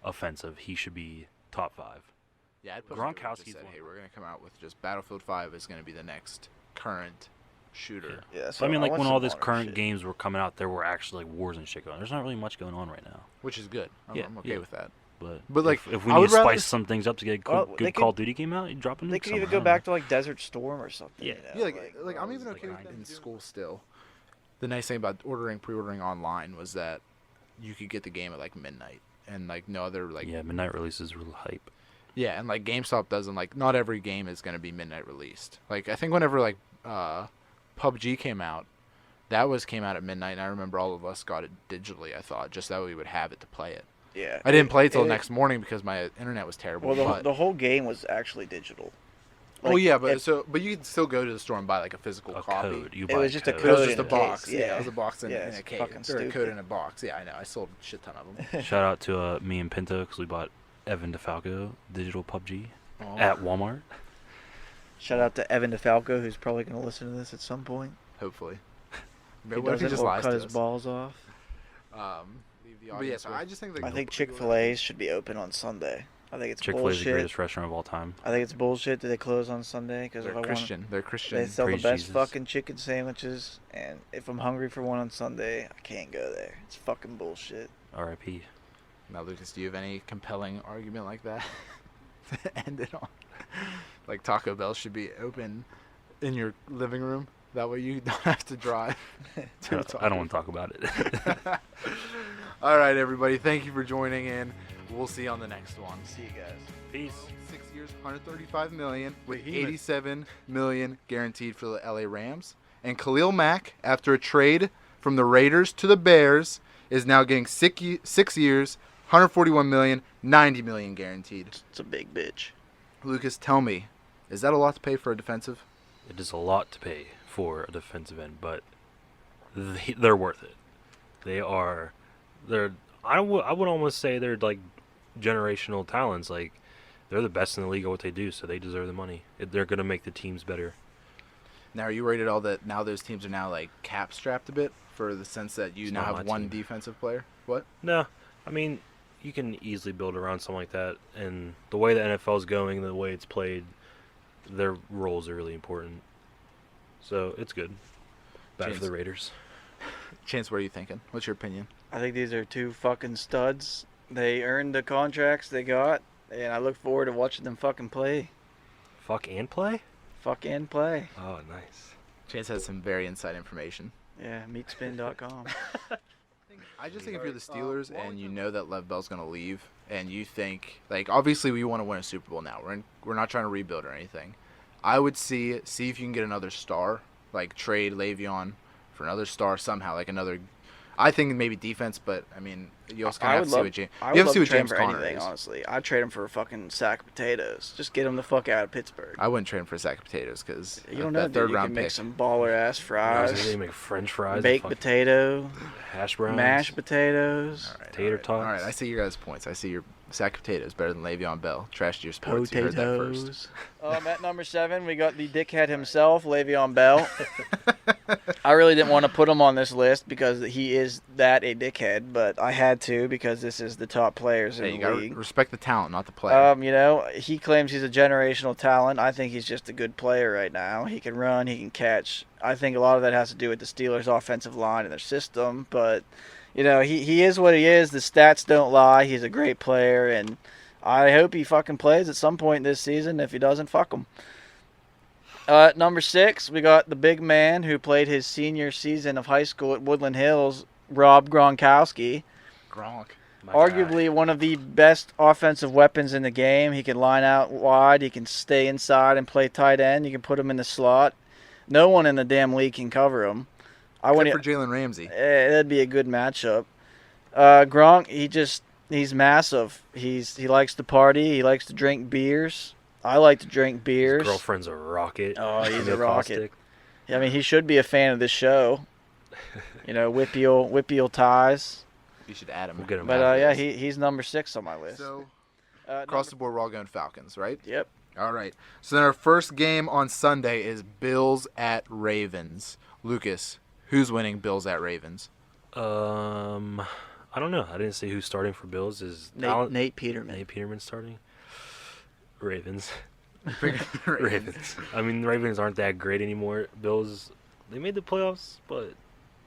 offensive. He should be top 5. Yeah, I'd put Gronkowski's just said, one. hey, we're gonna come out with just Battlefield 5 is gonna be the next current shooter. yeah. So I mean, like want when some all this modern current shit. games were coming out, there were actually like wars and shit going on. There's not really much going on right now. Which is good. I'm okay Yeah. with that. But like, if we I need would to rather spice some things up to get a Well, good they Call of could- Duty game out, you drop them. They could even go back to like Desert Storm or something. Yeah. you know, Yeah, like I'm even like okay with nine that in days. school still. The nice thing about pre-ordering online was that you could get the game at like midnight and like no other like yeah, midnight releases real hype. Yeah, and like GameStop doesn't like not every game is gonna be midnight released. Like I think whenever like PUBG came out, came out at midnight, and I remember all of us got it digitally. I thought just that we would have it to play it. Yeah. I didn't play it till the next morning because my internet was terrible. Well, but, the whole game was actually digital. oh like, yeah, but if- but you could still go to the store and buy like a physical A copy. code. You It buy was just a It code was in just a a box. case, Yeah, yeah. it was a box in Yeah, a it's case fucking or a code stupid. in a box. Yeah, I know. I sold a shit ton of them. Shout out to me and Pinto because we bought Evan DeFalco digital PUBG Oh, at Walmart. Shout out to Evan DeFalco, who's probably going to listen to this at some point. hopefully. If But he what if he doesn't, just we'll lies cut to his us? balls off. Leave the audience. So I just think that I think Chick-fil-A should be open on Sunday. I think it's Chick-fil-A is the bullshit. greatest restaurant of all time. I think it's bullshit that they close on Sunday because if They're I want, Christian. They're Christian. they sell the Praise best Jesus. fucking chicken sandwiches, and if I'm hungry for one on Sunday, I can't go there. It's fucking bullshit. R.I.P. Now, Lucas, do you have any compelling argument like that to end it on? Like Taco Bell should be open in your living room. That way you don't have to drive. to a I don't want to talk about it. All right, everybody. Thank you for joining in. We'll see you on the next one. See you guys. Peace. 6 years, 135 million, with Behemoth. 87 million guaranteed for the LA Rams. And Khalil Mack, after a trade from the Raiders to the Bears, is now getting 6 years, 141 million, 90 million guaranteed. It's a big bitch. Lucas, tell me, is that a lot to pay for a defensive? It is a lot to pay for a defensive end, but they're worth it. I would almost say they're like generational talents. Like they're the best in the league at what they do, so they deserve the money. They're gonna make the teams better. Now, are you worried at all that now those teams are now like cap strapped a bit for the sense that you It's now not have my one team. defensive player? What? No, I mean you can easily build around something like that, and the way the NFL is going, the way it's played, their roles are really important. So it's good. Bad James. for the Raiders. Chance, what are you thinking? What's your opinion? I think these are two fucking studs. They earned the contracts they got, and I look forward to watching them fucking play. Fuck and play? Fucking play. Oh, nice. Chance has some very inside information. Yeah, meatspin.com. I just think if you're the Steelers and you know that Lev Bell's going to leave, and you think, like, obviously we want to win a Super Bowl now. We're not trying to rebuild or anything. I would see if you can get another star, like trade Le'Veon for another star somehow, like another. I think maybe defense, but I mean, you also kind of have to see what James. I You would have to love see to what trade him James for Conner anything, is. honestly. I'd trade him for a fucking sack of potatoes. Just get him the fuck out of Pittsburgh. I wouldn't trade him for a sack of potatoes because You don't know, that dude. third You round can make pick. some baller-ass fries, They make French fries, and baked fucking potato, hash browns, mashed potatoes, All right, tater all right. tots. All right, I see your guys' points. I see your sack of potatoes better than Le'Veon Bell. Trash your sports. You heard that first. potatoes. At number 7, we got the dickhead himself, Le'Veon Bell. I really didn't want to put him on this list because he is that a dickhead, but I had to because this is the top players Hey, in you the gotta league. respect the talent, not the player. He claims he's a generational talent. I think he's just a good player right now. He can run, he can catch. I think a lot of that has to do with the Steelers' offensive line and their system, but he is what he is. The stats don't lie. He's a great player, and I hope he fucking plays at some point this season. If he doesn't, fuck him. At number 6, we got the big man who played his senior season of high school at Woodland Hills, Rob Gronkowski. Gronk. My Arguably one of the best offensive weapons in the game. He can line out wide. He can stay inside and play tight end. You can put him in the slot. No one in the damn league can cover him. Except for Jalen Ramsey. That'd be a good matchup. Gronk, he's massive. He likes to party. He likes to drink beers. I like to drink His beers. girlfriend's a rocket. Oh, he's a Neil rocket. Caustic. I mean, he should be a fan of this show. Whippeal ties. You should add him. We'll get him But after yeah, this. he's number 6 on my list. So Across across the board, we're all going Falcons, right? Yep. All right. So then our first game on Sunday is Bills at Ravens. Lucas, who's winning Bills at Ravens? I don't know. I didn't see who's starting for Bills. Is Nate Peterman. Nate Peterman starting? Ravens. Ravens. Ravens. I mean, the Ravens aren't that great anymore. Bills, they made the playoffs, but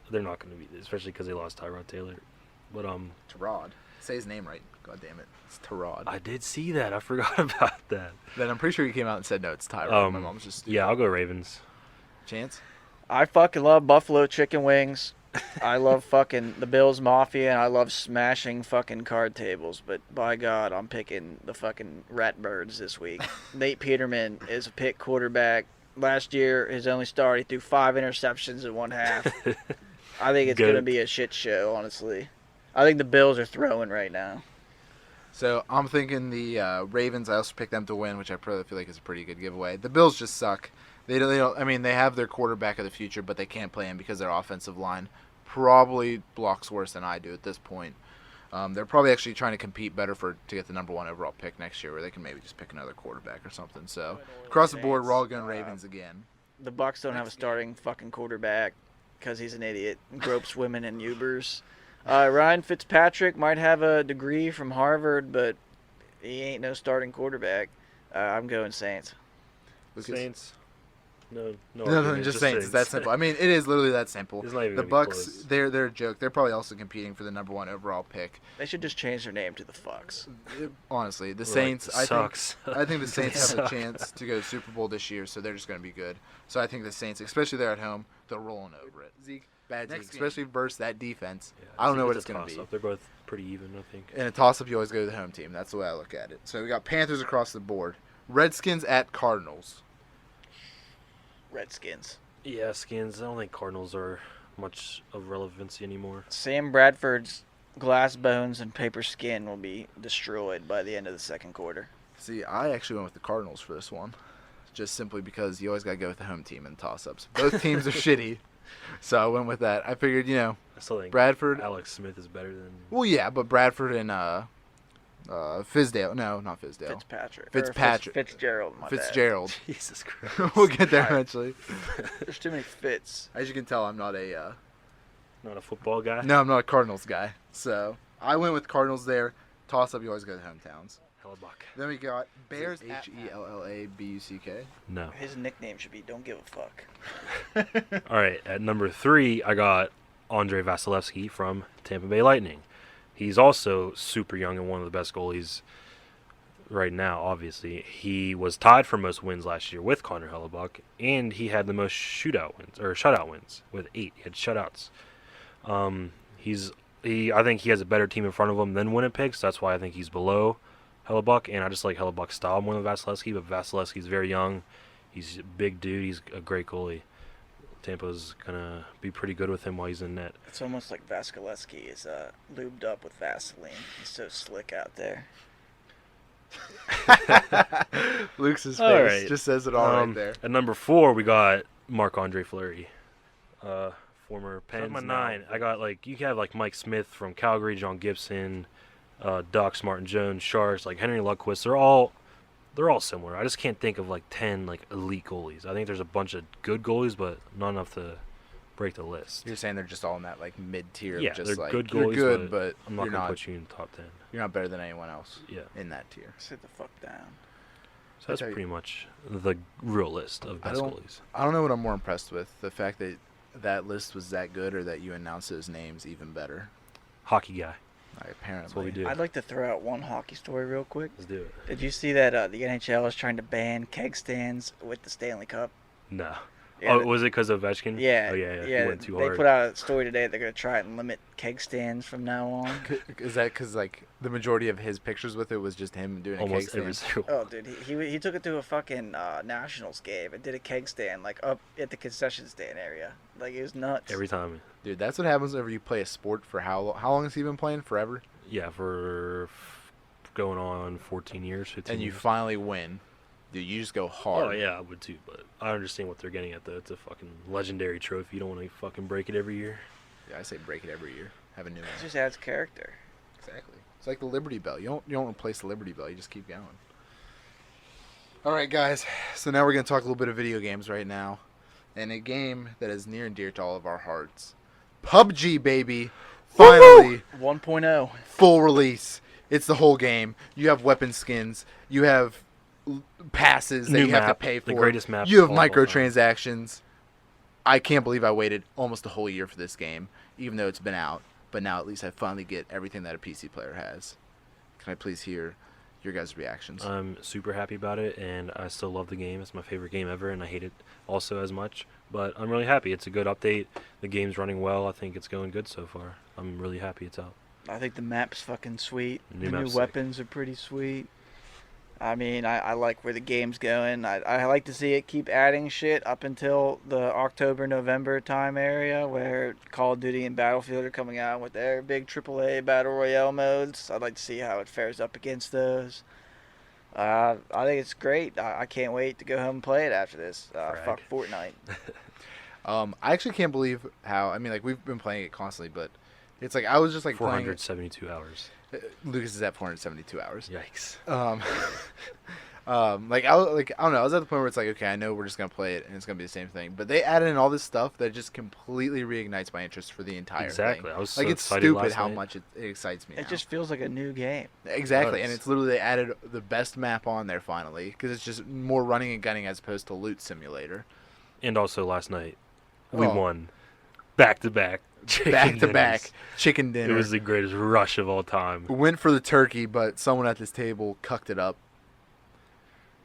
they're not going to be, especially because they lost Tyrod Taylor. But Tyrod. Say his name right. God damn it. It's Tyrod. I did see that. I forgot about that. Then I'm pretty sure you came out and said no, it's Tyrod. My mom's just stupid. Yeah, I'll go Ravens. Chance? I fucking love buffalo chicken wings. I love fucking the Bills Mafia, and I love smashing fucking card tables. But by God, I'm picking the fucking Ratbirds this week. Nate Peterman is a pick quarterback. Last year, his only start, he threw 5 interceptions in one half. I think it's Good. going to be a shit show, honestly. I think the Bills are throwing right now. So I'm thinking the Ravens. I also picked them to win, which I probably feel like is a pretty good giveaway. The Bills just suck. They don't. I mean, they have their quarterback of the future, but they can't play him because their offensive line probably blocks worse than I do at this point. They're probably actually trying to compete better to get the number 1 overall pick next year, where they can maybe just pick another quarterback or something. So across the board, we're all going Ravens again. The Bucks don't have a starting fucking quarterback because he's an idiot. Gropes women in Ubers. Ryan Fitzpatrick might have a degree from Harvard, but he ain't no starting quarterback. I'm going Saints. Lucas? Saints. No, No, just Saints. It's that simple. I mean, it is literally that simple. It's not even The gonna be Bucks, close. they're a joke. They're probably also competing for the number 1 overall pick. They should just change their name to the Fucks. Honestly, the We're like, Saints. sucks. I think the Saints have a Suck. chance to go Super Bowl this year, so they're just going to be good. So I think the Saints, especially they're at home, they're rolling over it. Zeke, bad Zeke, especially versus that defense. Yeah, I don't know what a it's going to be. toss-up. They're both pretty even, I think. In a toss-up, you always go to the home team. That's the way I look at it. So we got Panthers across the board. Redskins at Cardinals. Redskins. Yeah, Skins. I don't think Cardinals are much of relevancy anymore. Sam Bradford's glass bones and paper skin will be destroyed by the end of the second quarter. See, I actually went with the Cardinals for this one, just simply because you always got to go with the home team in toss-ups. Both teams are shitty, so I went with that. I figured, I still think Bradford. Alex Smith is better than. Well, yeah, but Bradford and Fizdale. No, not Fizdale. Fitzpatrick. Fitzpatrick. Fitzgerald. My bad. Fitzgerald. Jesus Christ. We'll get there Alright. eventually. There's too many Fitz. As you can tell, I'm not a Not a football guy. no, I'm not a Cardinals guy. So I went with Cardinals there. Toss up, you always go to hometowns. Hellebuck. Then we got Bears Hellabuck. No. His nickname should be Don't Give a Fuck. All right, at number 3, I got Andre Vasilevsky from Tampa Bay Lightning. He's also super young and one of the best goalies right now, obviously. He was tied for most wins last year with Connor Hellebuck, and he had the most shutout wins with 8. He had shutouts. I think he has a better team in front of him than Winnipeg, so that's why I think he's below Hellebuck, and I just like Hellebuck's style more than Vasilevsky, but Vasilevsky's very young. He's a big dude. He's a great goalie. Tampa's gonna be pretty good with him while he's in net. It's almost like Vasilevsky is lubed up with Vaseline. He's so slick out there. Luke's face All right. just says it all right there. At number 4, we got Marc-Andre Fleury, former Pens. Number now. 9, I got you have Mike Smith from Calgary, John Gibson, Ducks, Martin Jones, Sharks, Henry Lundqvist. They're all similar. I just can't think of 10 elite goalies. I think there's a bunch of good goalies, but not enough to break the list. You're saying they're just all in that mid tier. Yeah, just they're good you're goalies, good, but I'm not you're gonna not. put you in the top 10. You're not better than anyone else. Yeah. In that tier. Sit the fuck down. So that's tell you- pretty much the real list of best goalies. I don't know what I'm more impressed with: the fact that that list was that good, or that you announced those names even better. Hockey guy. Apparently, That's what we do. I'd like to throw out one hockey story real quick. Let's do it. Did you see that the NHL is trying to ban keg stands with the Stanley Cup? No. Yeah, Was it because of Ovechkin? Yeah, Oh, yeah. yeah. He went too they hard. put out a story today. They're gonna try and limit keg stands from now on. Is that because the majority of his pictures with it was just him doing a Almost keg every stand? single Oh, dude, he took it to a fucking Nationals game and did a keg stand up at the concession stand area. It was nuts. every time. Dude, that's what happens whenever you play a sport for how long has he been playing? Forever? Yeah, for going on 14 years, 15 And you years. finally win. Dude, you just go hard. Oh, yeah, I would too, but I understand what they're getting at, though. It's a fucking legendary trophy. You don't want to fucking break it every year. Yeah, I say break it every year. Have a new It one. just adds character. Exactly. It's like the Liberty Bell. You don't replace the Liberty Bell. You just keep going. All right, guys. So now we're going to talk a little bit of video games right now. And a game that is near and dear to all of our hearts. PUBG, baby. Finally, 1.0. full release. It's the whole game. You have weapon skins. You have passes that New you have to map, pay for. the greatest map You have of all time. microtransactions. I can't believe I waited almost a whole year for this game, even though it's been out. But now at least I finally get everything that a PC player has. Can I please hear your guys' reactions? I'm super happy about it, and I still love the game. It's my favorite game ever, and I hate it also as much. But I'm really happy. It's a good update. The game's running well. I think it's going good so far. I'm really happy it's out. I think the map's fucking sweet. New The map's new sick. weapons are pretty sweet. I mean, I like where the game's going. I like to see it keep adding shit up until the October-November time area where Call of Duty and Battlefield are coming out with their big AAA Battle Royale modes. I'd like to see how it fares up against those. I think it's great. I can't wait to go home and play it after this. Frag. Fuck Fortnite. I actually can't believe how. I mean, we've been playing it constantly, but it's I was just playing. 472 hours. Lucas is at 472 hours. Yikes. I don't know. I was at the point where it's okay, I know we're just gonna play it and it's gonna be the same thing. But they added in all this stuff that just completely reignites my interest for the entire Exactly. thing. I was so it's excited stupid last how night. much it excites me. It now. just feels like a new game. Exactly, It and does. it's literally they added the best map on there finally because it's just more running and gunning as opposed to loot simulator. And also last night, we Oh. won back to back. Back to back chicken It dinner. was the greatest rush of all time. We went for the turkey, but someone at this table cucked it up.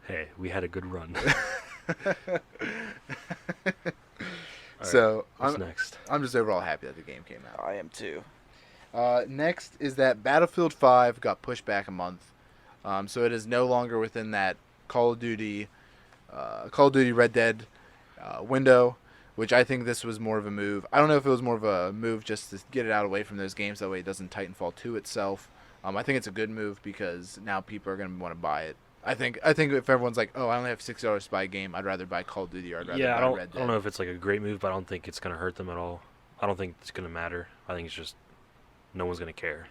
Hey, we had a good run. So What's next? I'm just overall happy that the game came out. I am too. Next is that Battlefield 5 got pushed back a month, so it is no longer within that Call of Duty Red Dead window, which I think this was more of a move. I don't know if it was more of a move just to get it out away from those games, that way it doesn't Titanfall 2 itself. I think it's a good move because now people are going to want to buy it. I think if everyone's oh, I only have $60 to buy a game, I'd rather buy Call of Duty or I'd rather Yeah, buy I Red Dead. don't know if it's a great move, but I don't think it's going to hurt them at all. I don't think it's going to matter. I think it's just no one's going to care.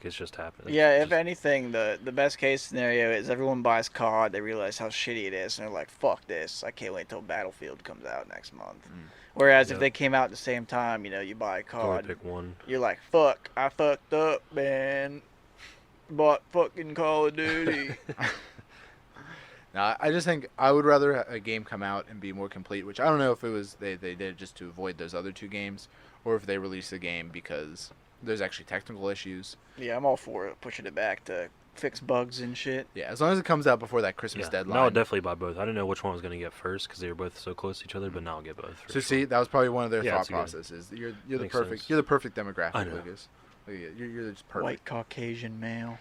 It's just happening. Yeah, if anything, the best case scenario is everyone buys COD, they realize how shitty it is, and they're like, fuck this, I can't wait till Battlefield comes out next month. Whereas if Yep. they came out at the same time, you buy only COD, pick one. you're like, fuck, I fucked up, man. Bought fucking Call of Duty. No, I just think I would rather a game come out and be more complete, which I don't know if it was they did it just to avoid those other two games, or if they released the game because there's actually technical issues. Yeah, I'm all for it, pushing it back to fix bugs and shit. Yeah, as long as it comes out before that Christmas Yeah. deadline. Now I'll definitely buy both. I didn't know which one I was going to get first because they were both so close to each other, but now I'll get both. For So sure. see, that was probably one of their Yeah, thought it's good. processes. You're the Makes perfect sense. you're the perfect demographic, I know. Lucas. Look at you. You're just perfect. White Caucasian male.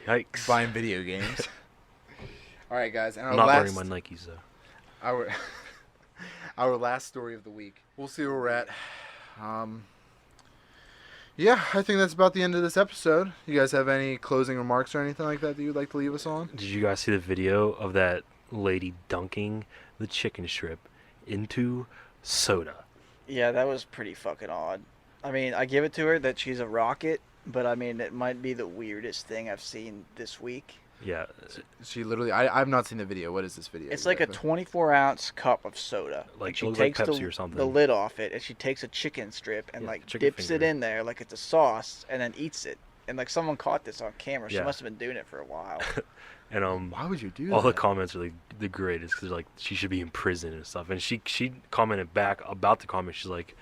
Yikes. Buying video games. All right, guys, and our I'm not last wearing my Nikes, though. our our last story of the week. We'll see where we're at. Yeah, I think that's about the end of this episode. You guys have any closing remarks or anything like that you'd like to leave us on? Did you guys see the video of that lady dunking the chicken strip into soda? Yeah, that was pretty fucking odd. I mean, I give it to her that she's a rocket, but I mean, it might be the weirdest thing I've seen this week. Yeah. She literally, I've not seen the video. What is this video? It's like a 24-ounce cup of soda. Like, And she it looks like takes Pepsi the, or something. the lid off it, and she takes a chicken strip and Yeah, like chicken dips finger. it in there like it's a sauce, and then eats it. And like someone caught this on camera. She Yeah. must have been doing it for a while. And Why would you do all that? the comments are like the greatest because like she should be in prison and stuff. And she commented back about the comment. She's like,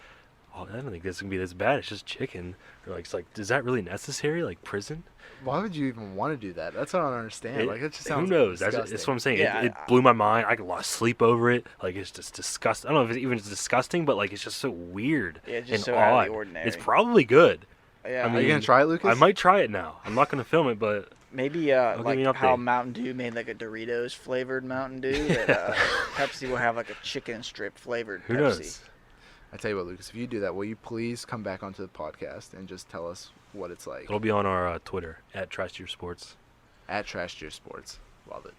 "Oh, I don't think this is gonna be this bad. It's just chicken." Or like, it's like, is that really necessary? Like prison? Why would you even want to do that? That's what I don't understand. Like, it just sounds who knows? disgusting. That's what I'm saying. Yeah, It blew my mind. I lost sleep over it. Like it's just disgusting. I don't know if it's even disgusting, but like it's just so weird Yeah, just and so out of odd. the ordinary. It's probably good. Yeah, I Are you mean, gonna try it, Lucas? I might try it now. I'm not gonna film it, but maybe give like me an how update. Mountain Dew made like a Doritos flavored Mountain Dew. That Pepsi will have like a chicken strip flavored who Pepsi. knows? I tell you what, Lucas, if you do that, will you please come back onto the podcast and just tell us what it's like? It'll be on our Twitter at Trash Your Sports. At Trash Tier Sports. Love it.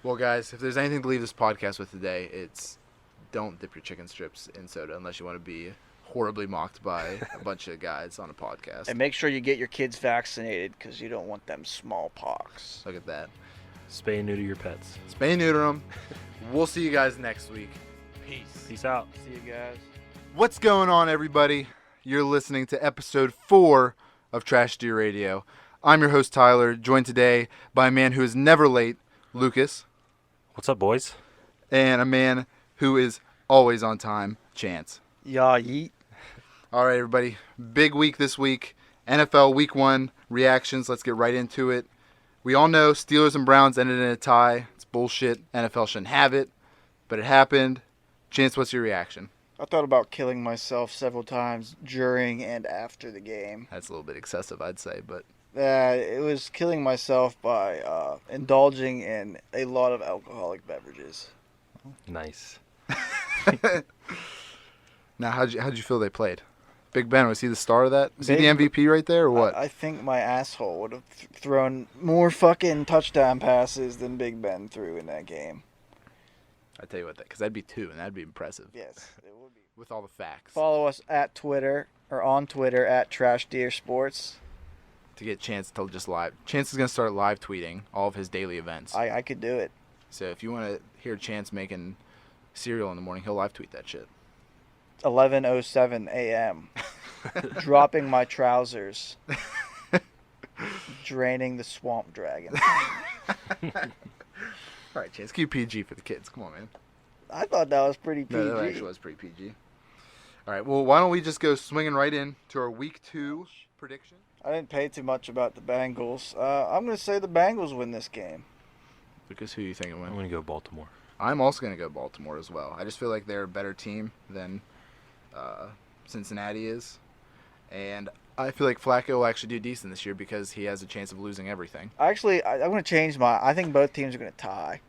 Well, guys, if there's anything to leave this podcast with today, it's don't dip your chicken strips in soda unless you want to be horribly mocked by a bunch of guys on a podcast. And make sure you get your kids vaccinated because you don't want them smallpox. Look at that. Spay and neuter your pets. Spay and neuter 'em. We'll see you guys next week. Peace. Peace out. See you guys. What's going on, everybody? You're listening to episode 4 of Trash Deer Radio. I'm your host, Tyler, joined today by a man who is never late, Lucas, What's up, boys? and a man who is always on time, Chance. Yeah, yeet. All right, everybody. Big week this week. NFL Week 1 reactions. Let's get right into it. We all know Steelers and Browns ended in a tie. It's bullshit. NFL shouldn't have it, but it happened. Chance, what's your reaction? I thought about killing myself several times during and after the game. That's a little bit excessive, I'd say, but It was killing myself by indulging in a lot of alcoholic beverages. Nice. now how'd you feel they played? Big Ben, was he the star of that? Was he the Big- MVP right there, or what? I think my asshole would have thrown more fucking touchdown passes than Big Ben threw in that game. I tell you what, because that'd be 2, and that'd be impressive. Yes, it would be. With all the facts. Follow us at Twitter or on Twitter at Trash Deer Sports. To get Chance to just live. Chance is going to start live tweeting all of his daily events. I could do it. So if you want to hear Chance making cereal in the morning, he'll live tweet that shit. 11:07 a.m. Dropping my trousers. Draining the swamp dragon. All right, Chance, keep PG for the kids. Come on, man. I thought that was pretty PG. No, that actually was pretty PG. All right, well, why don't we just go swinging right in to our Week 2 prediction? I didn't pay too much about the Bengals. I'm going to say the Bengals win this game. Lucas, who you think it I'm win? gonna go Baltimore. I'm also going to go Baltimore as well. I just feel like they're a better team than Cincinnati is. And I feel like Flacco will actually do decent this year because he has a chance of losing everything. Actually, I'm going to change I think both teams are going to tie.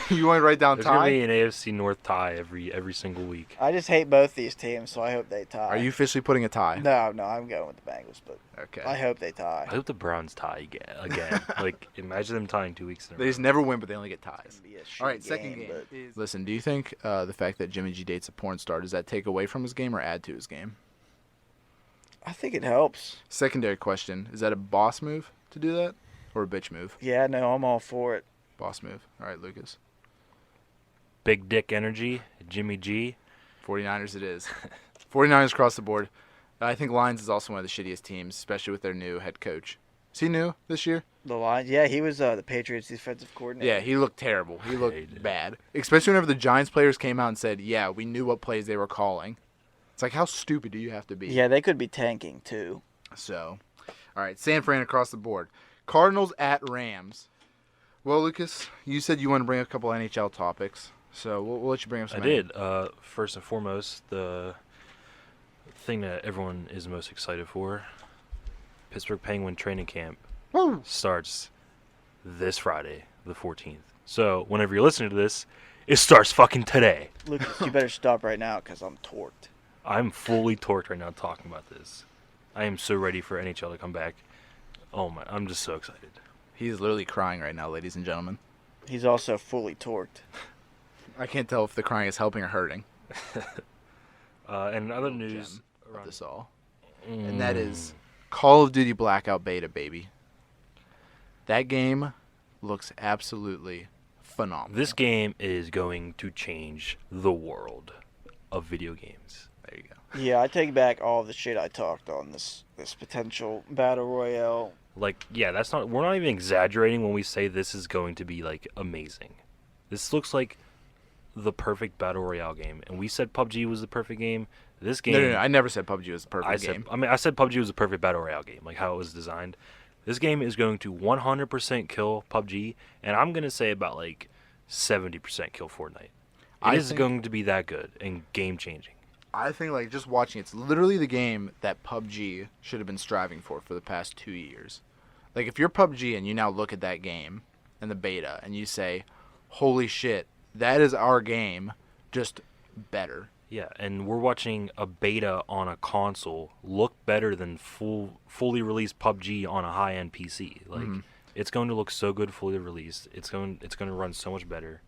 You want to write down There's gonna be tie? an AFC North tie every single week. I just hate both these teams, so I hope they tie. Are you officially putting a tie? No, I'm going with the Bengals, but Okay. I hope they I tie. hope the Browns tie again. Like imagine them tying 2 weeks in a They row. just never win, but they only get ties. It's gonna be a All right, shitty second game. but- Listen, do you think the fact that Jimmy G dates a porn star, does that take away from his game or add to his game? I think it helps. Secondary question, is that a boss move to do that or a bitch move? Yeah, no, I'm all for it. Boss move. All right, Lucas. Big dick energy, Jimmy G. 49ers it is. 49ers across the board. I think Lions is also one of the shittiest teams, especially with their new head coach. Is he new this year? The Lions, yeah, he was the Patriots' defensive coordinator. Yeah, he looked terrible. He Hated looked it. bad. Especially whenever the Giants players came out and said, yeah, we knew what plays they were calling. It's like, how stupid do you have to be? Yeah, they could be tanking too. So, all right, San Fran across the board. Cardinals at Rams. Well, Lucas, you said you want to bring a couple NHL topics, so we'll let you bring up I some. did. First and foremost, the thing that everyone is most excited for, Pittsburgh Penguin training camp Woo! starts this Friday, the 14th. So whenever you're listening to this, It starts fucking today. Lucas, you better stop right now because I'm torqued. I'm fully torqued right now talking about this. I am so ready for NHL to come back. Oh my, I'm just so excited. He's literally crying right now, ladies and gentlemen. He's also fully torqued. I can't tell if the crying is helping or hurting. And other Little news gem of around this all. And that is Call of Duty Blackout Beta, baby. That game looks absolutely phenomenal. This game is going to change the world of video games. There you go. Yeah, I take back all the shit I talked on this potential battle royale. Like, yeah, we're not even exaggerating when we say this is going to be, like, amazing. This looks like the perfect battle royale game. And we said PUBG was the perfect game. This game... No, I never said PUBG was the perfect game. I said PUBG was the perfect battle royale game, like how it was designed. This game is going to 100% kill PUBG, and I'm going to say about, like, 70% kill Fortnite. It is going to be that good and game-changing. I think, like, just watching, it's literally the game that PUBG should have been striving for the past 2 years. Like, if you're PUBG and you now look at that game and the beta and you say, holy shit, that is our game, just better. Yeah, and we're watching a beta on a console look better than fully released PUBG on a high-end PC. Like, it's going to look so good fully released. It's going to run so much better.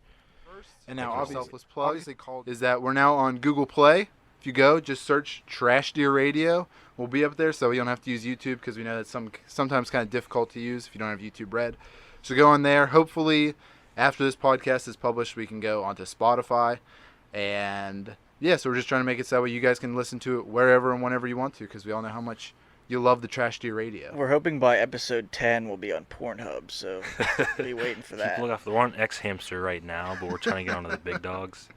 And now, obviously called is that we're now on Google Play. If you go, just search Trash Deer Radio. We'll be up there, so you don't have to use YouTube because we know that's sometimes kind of difficult to use if you don't have YouTube Red. So go on there. Hopefully, after this podcast is published, we can go onto Spotify. And, yeah, so we're just trying to make it so that way you guys can listen to it wherever and whenever you want to because we all know how much you love the Trash Deer Radio. We're hoping by episode 10 we'll be on Pornhub, so be waiting for that. Look off, we're on X Hamster right now, but we're trying to get onto the big dogs.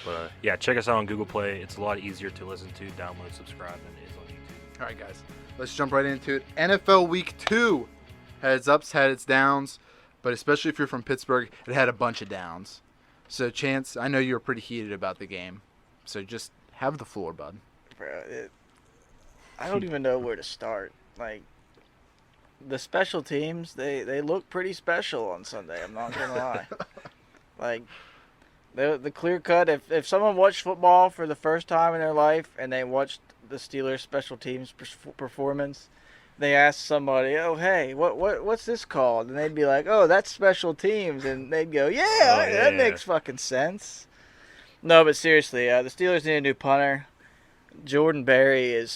But yeah, check us out on Google Play. It's a lot easier to listen to, download, subscribe than it is on YouTube. All right, guys, let's jump right into it. NFL Week 2 had its ups, had its downs, but especially if you're from Pittsburgh, it had a bunch of downs. So, Chance, I know you were pretty heated about the game, so just have the floor, bud. Bro, I don't even know where to start. Like, the special teams, they look pretty special on Sunday. I'm not gonna lie. Like, the clear cut. If someone watched football for the first time in their life and they watched the Steelers special teams performance, they asked somebody, "Oh, hey, what's this called?" And they'd be like, "Oh, that's special teams," and they'd go, "Yeah, that makes fucking sense." No, but seriously, the Steelers need a new punter. Jordan Berry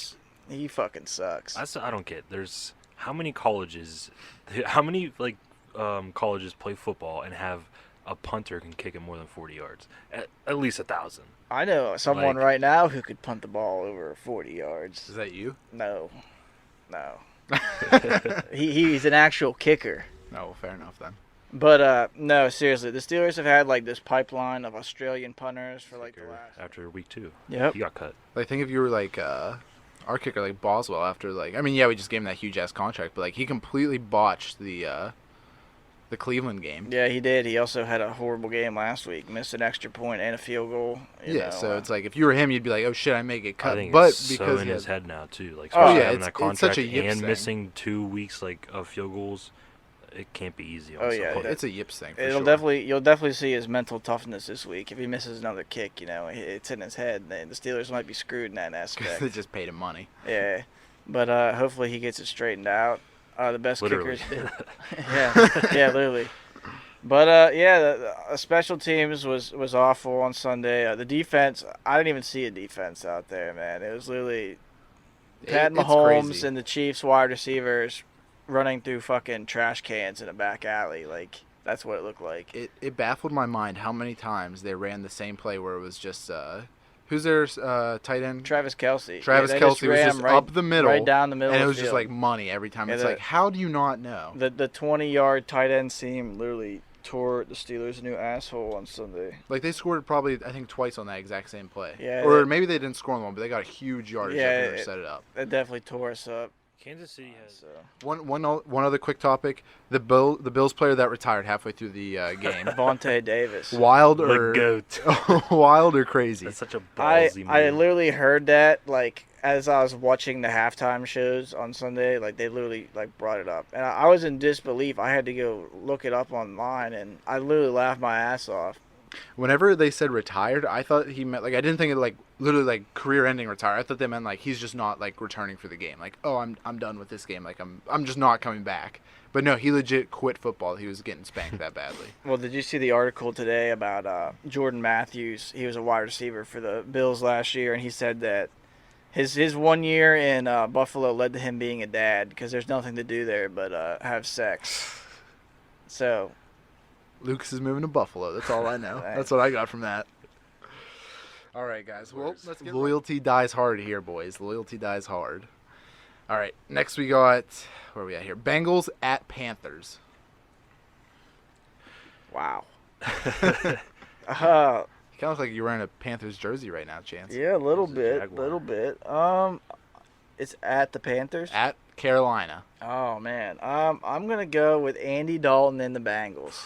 he fucking sucks. I don't get. There's how many colleges play football and have a punter can kick it more than 40 yards? At least 1,000. I know someone right now who could punt the ball over 40 yards. Is that you? No. He's an actual kicker. No, well, fair enough then. But no, seriously, the Steelers have had like this pipeline of Australian punters for like the last. After week 2. Yep. He got cut. I think if you were like our kicker, like Boswell, after like, I mean, yeah, we just gave him that huge ass contract, but like he completely botched the Cleveland game. Yeah, he did. He also had a horrible game last week. Missed an extra point and a field goal. So it's like if you were him, you'd be like, oh shit, I may get cut. I think but it's because so in his head now too. Like, yeah, having that it's contract such a yips and thing. missing 2 weeks like of field goals, it can't be easy. Oh, yeah, it's a yips thing. For you'll definitely see his mental toughness this week. If he misses another kick, it's in his head. The Steelers might be screwed in that aspect. They just paid him money. Yeah, but hopefully he gets it straightened out. The best Literally. kickers did. yeah, literally. But the special teams was awful on Sunday. The defense, I didn't even see a defense out there, man. It was literally Pat It's Mahomes crazy. and the Chiefs wide receivers running through fucking trash cans in a back alley. Like, that's what it looked like. It baffled my mind how many times they ran the same play where it was just who's their tight end? Travis Kelce. Travis They Kelce was ran just him right, up the middle, right down the middle. and it of was the just field. like money every time. Yeah, It's like, how do you not know? The 20-yard tight end seam literally tore the Steelers a new asshole on Sunday. Like they scored probably I think twice on that exact same play. Yeah, or maybe they didn't score on one, but they got a huge yardage Yeah, up and set it up. That definitely tore us up. Kansas City has. So. One other quick topic: the Bills player that retired halfway through the game. Vontae Davis. Wild The or goat. wild or crazy? That's such a I ballsy move. literally heard that like as I was watching the halftime shows on Sunday. Like they literally like brought it up, and I was in disbelief. I had to go look it up online, and I literally laughed my ass off. Whenever they said retired, I thought he meant like I didn't think it like literally like career-ending retire. I thought they meant like he's just not like returning for the game. Like, oh, I'm done with this game. Like I'm just not coming back. But no, he legit quit football. He was getting spanked that badly. Well, did you see the article today about Jordan Matthews? He was a wide receiver for the Bills last year, and he said that his 1 year in Buffalo led to him being a dad because there's nothing to do there but have sex. So Lucas is moving to Buffalo. That's all I know. That's what I got from that. All right, guys. Well, let's get loyalty dies hard here, boys. Loyalty dies hard. All right. Next we got where are we at here? Bengals at Panthers. wow. You kind of look like you're wearing a Panthers jersey right now, Chance. Yeah, a little He's a bit, Jaguar. little bit. It's at the Panthers. At Carolina. Oh man, I'm gonna go with Andy Dalton and the Bengals.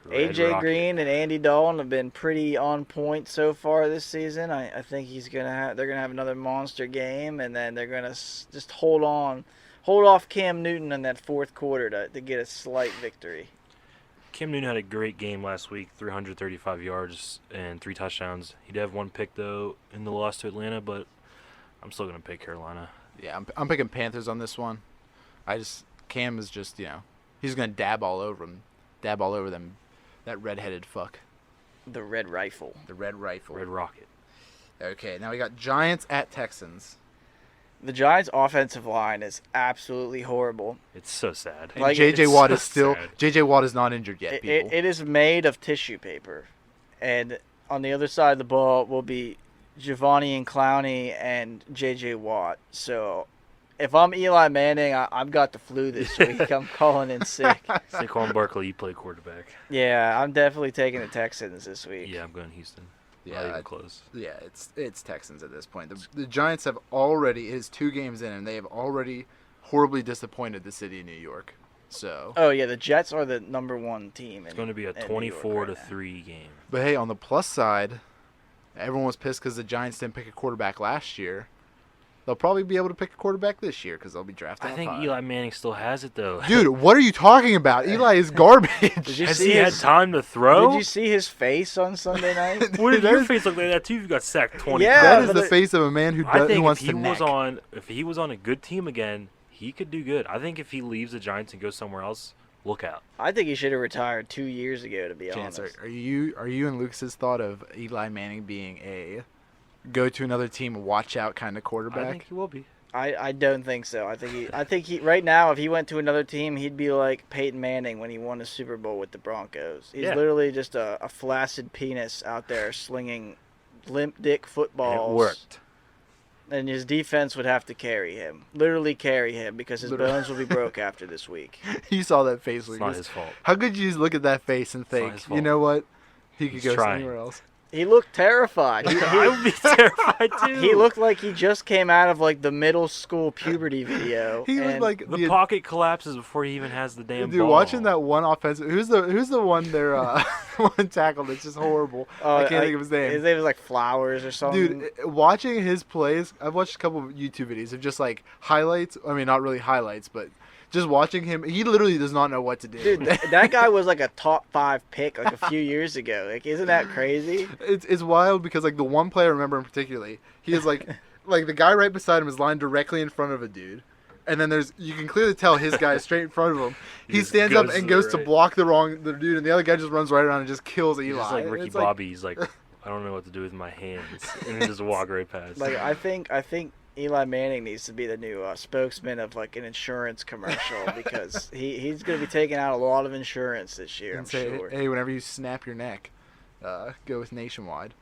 Red AJ Rocket. Green and Andy Dalton have been pretty on point so far this season. I think they're gonna have another monster game, and then they're gonna just hold off Cam Newton in that fourth quarter to get a slight victory. Cam Newton had a great game last week, 335 yards and 3 touchdowns. He did have 1 pick, though, in the loss to Atlanta, but I'm still going to pick Carolina. Yeah, I'm picking Panthers on this one. Cam is just, he's going to dab all over them. That redheaded fuck. The Red Rifle. The red rifle. Red Rocket. Okay, now we got Giants at Texans. The Giants' offensive line is absolutely horrible. It's so sad. And Like, J.J. it's Watt so is still sad. J.J. Watt is not injured yet, people. It is made of tissue paper, and on the other side of the ball will be Giovanni and Clowney and J.J. Watt. So if I'm Eli Manning, I've got the flu this week. I'm calling in sick. Saquon Barkley, you play quarterback. Yeah, I'm definitely taking the Texans this week. Yeah, I'm going Houston. Not Yeah, even close. yeah, it's Texans at this point. The Giants have already, it is 2 games in, and they have already horribly disappointed the city of New York. So, Oh yeah, the Jets are the number 1 team. It's going to be a in New York 24 to right now. 3 game. but hey, on the plus side, everyone was pissed because the Giants didn't pick a quarterback last year. They'll probably be able to pick a quarterback this year because they'll be drafting. I on think fire. Eli Manning still has it, though. Dude, what are you talking about? Eli is garbage. Did you Has see he had his, time to throw? Did you see his face on Sunday night? What did That your is- face look like that, too? You got sacked 20 Yeah, That times. is but the face of a man who, I who think wants if he to was neck. if he was on a good team again, he could do good. I think if he leaves the Giants and goes somewhere else, look out. I think he should have retired 2 years ago, to be Chance, honest. are you and Lucas's thought of Eli Manning being a go to another team, watch out kind of I quarterback? think he will be. I don't think so. I think he right now if he went to another team he'd be like Peyton Manning when he won the Super Bowl with the Broncos. He's Yeah. literally just a flaccid penis out there slinging limp dick And footballs. it worked. And his defense would have to carry him. Literally carry him because his Literally. bones will be broke after this week. You saw that face, It's not Lucas. his fault. How could you just look at that face and not think, his you fault. know what? He could He's go trying. anywhere else. He looked terrified. I would be terrified, too. He looked like he just came out of like the middle school puberty video. He looked and like The pocket collapses before he even has the damn dude. ball. Watching that one offensive, who's the one there? One tackle that's just horrible. I can't think of his name. His name was like Flowers or something. Dude, watching his plays, I've watched a couple of YouTube videos of just like highlights. I mean, not really highlights, but just watching him. He literally does not know what to do. Dude, that guy was like a top 5 pick like a few years ago. Like, isn't that crazy? It's wild because like the one play I remember in particularly, he is like the guy right beside him is lined directly in front of a dude. And then you can clearly tell his guy is straight in front of him. He He just stands up goes and to goes the to right. block the dude, and the other guy just runs right around and just kills Eli. He's just like And Ricky it's Bobby. He's like, I don't know what to do with my hands. And then just walk right past. Like, I think Eli Manning needs to be the new spokesman of like an insurance commercial because he's going to be taking out a lot of insurance this year, I'm and say, sure. hey, whenever you snap your neck, go with Nationwide.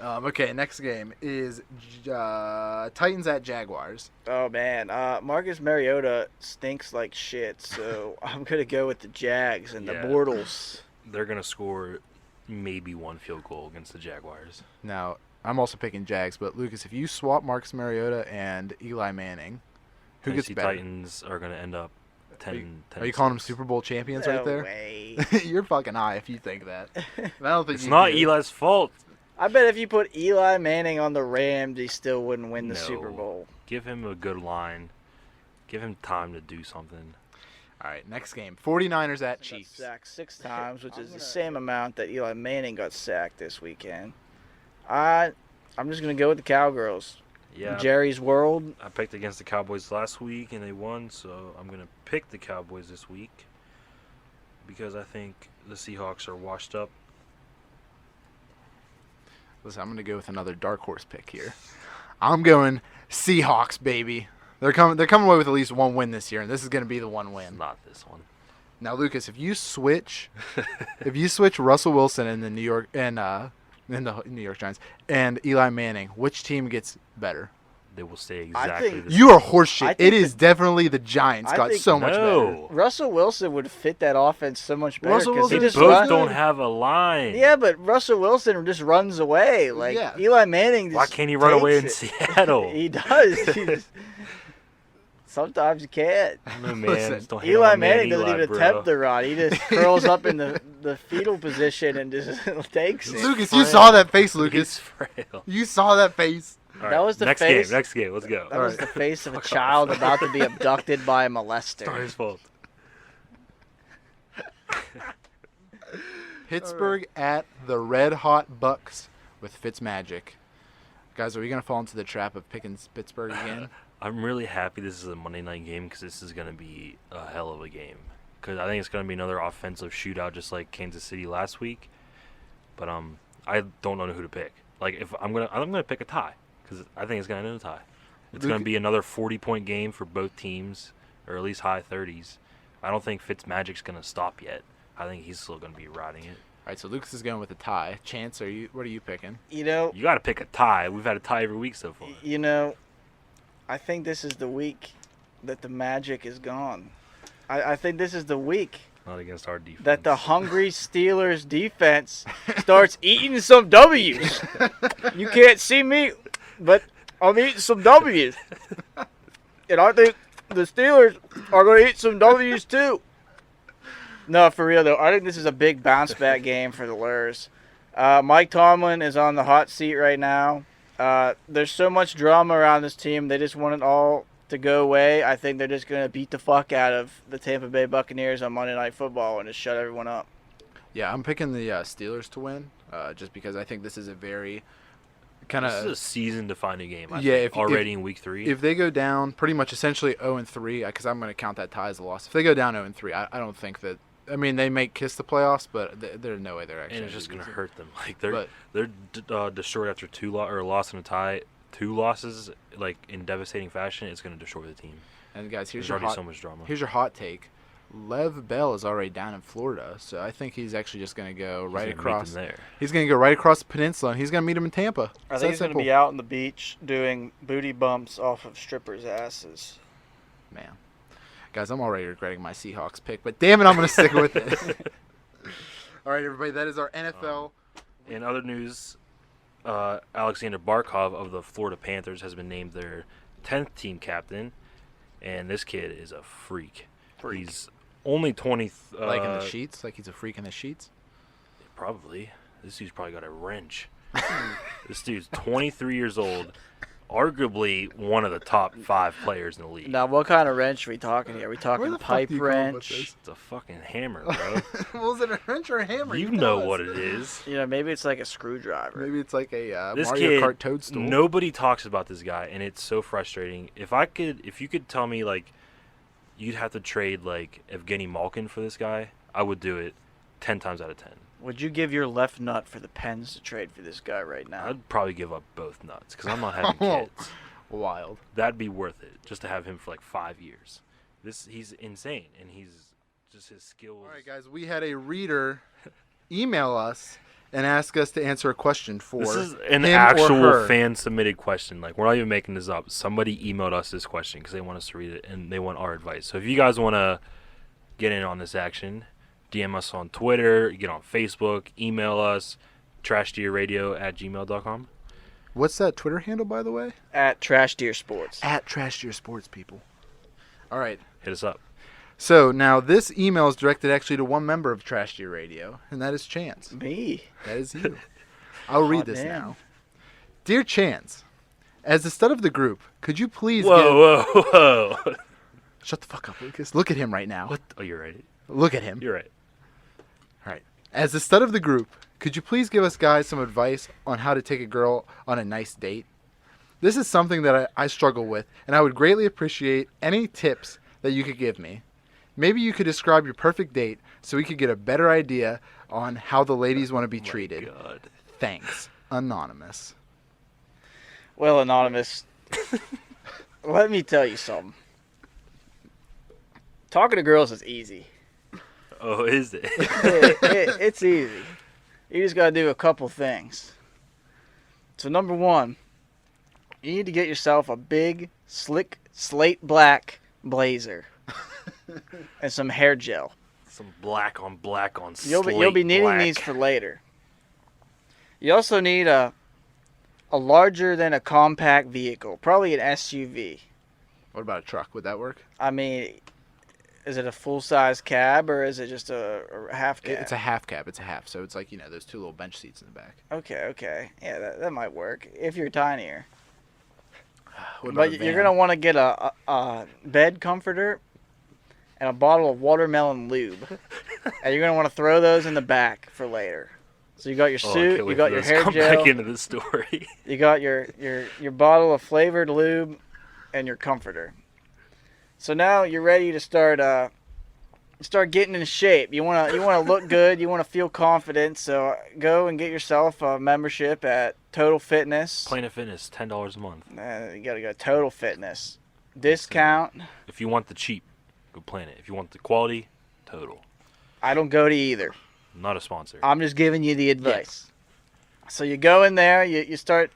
Okay, next game is Titans at Jaguars. Oh man, Marcus Mariota stinks like shit, so I'm going to go with the Jags and Yeah. the Bortles. They're going to score maybe 1 field goal against the Jaguars. Now, I'm also picking Jags, but Lucas, if you swap Marcus Mariota and Eli Manning, who gets Tennessee better? Titans are going to end up 10. Are you calling them Super Bowl champions No right there? way. You're fucking high if you think that. And I don't think It's you not do. Eli's fault. I bet if you put Eli Manning on the Rams, he still wouldn't win the No. Super Bowl. Give him a good line. Give him time to do something. All right, next game. 49ers at Got Chiefs. sacked 6 times, which is the same amount that Eli Manning got sacked this weekend. I'm just gonna go with the Cowgirls. Yeah, Jerry's World. I picked against the Cowboys last week and they won, so I'm gonna pick the Cowboys this week because I think the Seahawks are washed up. Listen, I'm going to go with another dark horse pick here. I'm going Seahawks, baby. They're coming away with at least one win this year, and this is going to be the one win. Not this one. Now, Lucas, if you switch Russell Wilson in the New York Giants and Eli Manning, which team gets better? They will stay I exactly think- the You are horseshit. I It think is definitely the Giants I got think- so much better. No. Russell Wilson would fit that offense so much better. Russell 'cause he Wilson They is just both run- don't have a line. Yeah, but Russell Wilson just runs away. Like Yeah. Eli Manning just Why can't he run away in takes it. Seattle? He does. Sometimes you can't. No, man. Listen, just don't hate Eli my man Manning doesn't Eli, even bro. attempt the run. He just curls up in the fetal position and just takes it. Lucas, you saw that face, He's Lucas. frail. You saw that face. All That was the next face- game. Next game. Let's go. That was Alright. the face of a child about to be abducted by a It's not molester. his fault. Pittsburgh at the Red Hot Bucks with Fitzmagic. Guys, are we going to fall into the trap of picking Pittsburgh again? I'm really happy this is a Monday night game because this is going to be a hell of a game. Because I think it's going to be another offensive shootout just like Kansas City last week. But I don't know who to pick. Like if I'm gonna pick a tie because I think it's going to end in a tie. It's going to be another 40-point game for both teams, or at least high 30s. I don't think Fitzmagic's going to stop yet. I think he's still going to be riding it. All right, so Lucas is going with a tie. Chance, what are you picking? You know, You got to pick a tie. We've had a tie every week so far. I think this is the week that the magic is gone. I think this is the week Not against our defense. that the hungry Steelers defense starts eating some W's. You can't see me, but I'm eating some W's. And I think the Steelers are going to eat some W's too. No, for real though. I think this is a big bounce back game for the Lurs. Mike Tomlin is on the hot seat right now. There's so much drama around this team. They just want it all to go away. I think they're just going to beat the fuck out of the Tampa Bay Buccaneers on Monday Night Football and just shut everyone up. Yeah, I'm picking the Steelers to win just because I think this is a very kind This is a of season-defining game. I Yeah, think, already in week 3. if they go down pretty much essentially 0-3, because I'm going to count that tie as a loss. If they go down 0-3, I don't think that. I mean, they may kiss the playoffs, but there's no way they're actually. and it's just gonna going to lose it. hurt them. Like But- they're destroyed after a loss and a tie. 2 losses, like in devastating fashion, it's going to destroy the team. And guys, here's There's your already hot. so much drama. Here's your hot take. Lev Bell is already down in Florida, so I think he's actually just going to go He's right gonna meet across. them there. He's going to go right across the peninsula, and he's going to meet him in Tampa. I It's think that he's going to simple. be out on the beach doing booty bumps off of strippers' asses. Man, guys, I'm already regretting my Seahawks pick, but damn it, I'm going to stick with it. All right, everybody, that is our NFL. In other news, Alexander Barkov of the Florida Panthers has been named their 10th team captain, and this kid is a freak. He's only 20. Like in the sheets, like he's a freak in the sheets. Probably. This dude's probably got a wrench. This dude's 23 years old, arguably one of the top 5 players in the league. Now, what kind of wrench are we talking here? Are we Where talking the fuck pipe do you come up with wrench? this? It's a fucking hammer, bro. Was it a wrench or a hammer? You know what it is. You know, maybe it's like a screwdriver. Maybe it's like a This Mario kid, Kart toadstool. nobody talks about this guy, and it's so frustrating. If you could tell me like, you'd have to trade like Evgeny Malkin for this guy, I would do it 10 times out of 10. Would you give your left nut for the Pens to trade for this guy right now? I'd probably give up both nuts because I'm not having Oh. kids. Wild. That'd be worth it just to have him for like 5 years. He's insane, and he's just his skills. All right, guys, we had a reader email us and ask us to answer a question for This is an him or actual her. fan submitted question. Like, we're not even making this up. Somebody emailed us this question because they want us to read it and they want our advice. So if you guys want to get in on this action, DM us on Twitter, get on Facebook, email us, trashdeerradio@gmail.com. What's that Twitter handle, by the way? At Trash Deer Sports. At Trash Deer Sports, people. All right. Hit us up. So now this email is directed actually to one member of Trash Deer Radio, and that is Chance. Me. That is you. I'll read Hot this damn. now. Dear Chance, as the stud of the group, could you please Whoa, whoa, whoa. Shut the fuck up, Lucas. Look at him right now. What? Oh, you're right. Look at him. You're right. All right. As the stud of the group, could you please give us guys some advice on how to take a girl on a nice date? This is something that I struggle with, and I would greatly appreciate any tips that you could give me. Maybe you could describe your perfect date so we could get a better idea on how the ladies want to be treated. God. Thanks. Anonymous. Well, Anonymous, let me tell you something. Talking to girls is easy. Oh, is it? It's easy. You just got to do a couple things. So, number one, you need to get yourself a big, slick, slate black blazer and some hair gel. Some black on You'll be needing black. these for later. You also need a larger than a compact vehicle, probably an SUV. What about a truck? Would that work? I mean, is it a full-size cab or is it just a half cab? It's a half cab. It's a half. So it's like, those two little bench seats in the back. Okay. Yeah, that might work if you're tinier. What about But a you're van? going to want to get a bed comforter and a bottle of watermelon lube. And you're going to want to throw those in the back for later. So you got your Oh, I suit, can't wait you got for your this to hair come gel, back into the story. you got your bottle of flavored lube, and your comforter. So now you're ready to start getting in shape. You wanna look good. You wanna feel confident. So go and get yourself a membership at Total Fitness. Planet Fitness, $10 a month. You gotta go Total Fitness. Discount. If you want the cheap, go Planet. If you want the quality, Total. I don't go to either. Not a sponsor. I'm just giving you the advice. So you go in there. You start.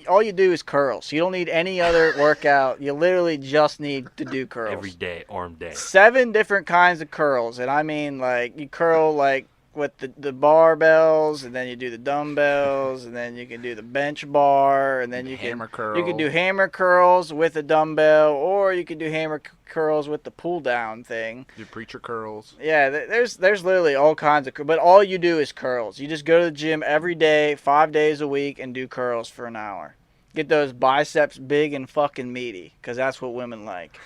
All you do is curls. You don't need any other workout. You literally just need to do curls. Every day, arm day. 7 different kinds of curls, and I mean like you curl like with the barbells, and then you do the dumbbells, and then you can do the bench bar, and then you hammer can curl. do hammer curls with a dumbbell, or you can do hammer curls with the pull down thing. Do preacher curls. Yeah, there's literally all kinds of, but all you do is curls. You just go to the gym every day, 5 days a week, and do curls for an hour. Get those biceps big and fucking meaty, because that's what women like.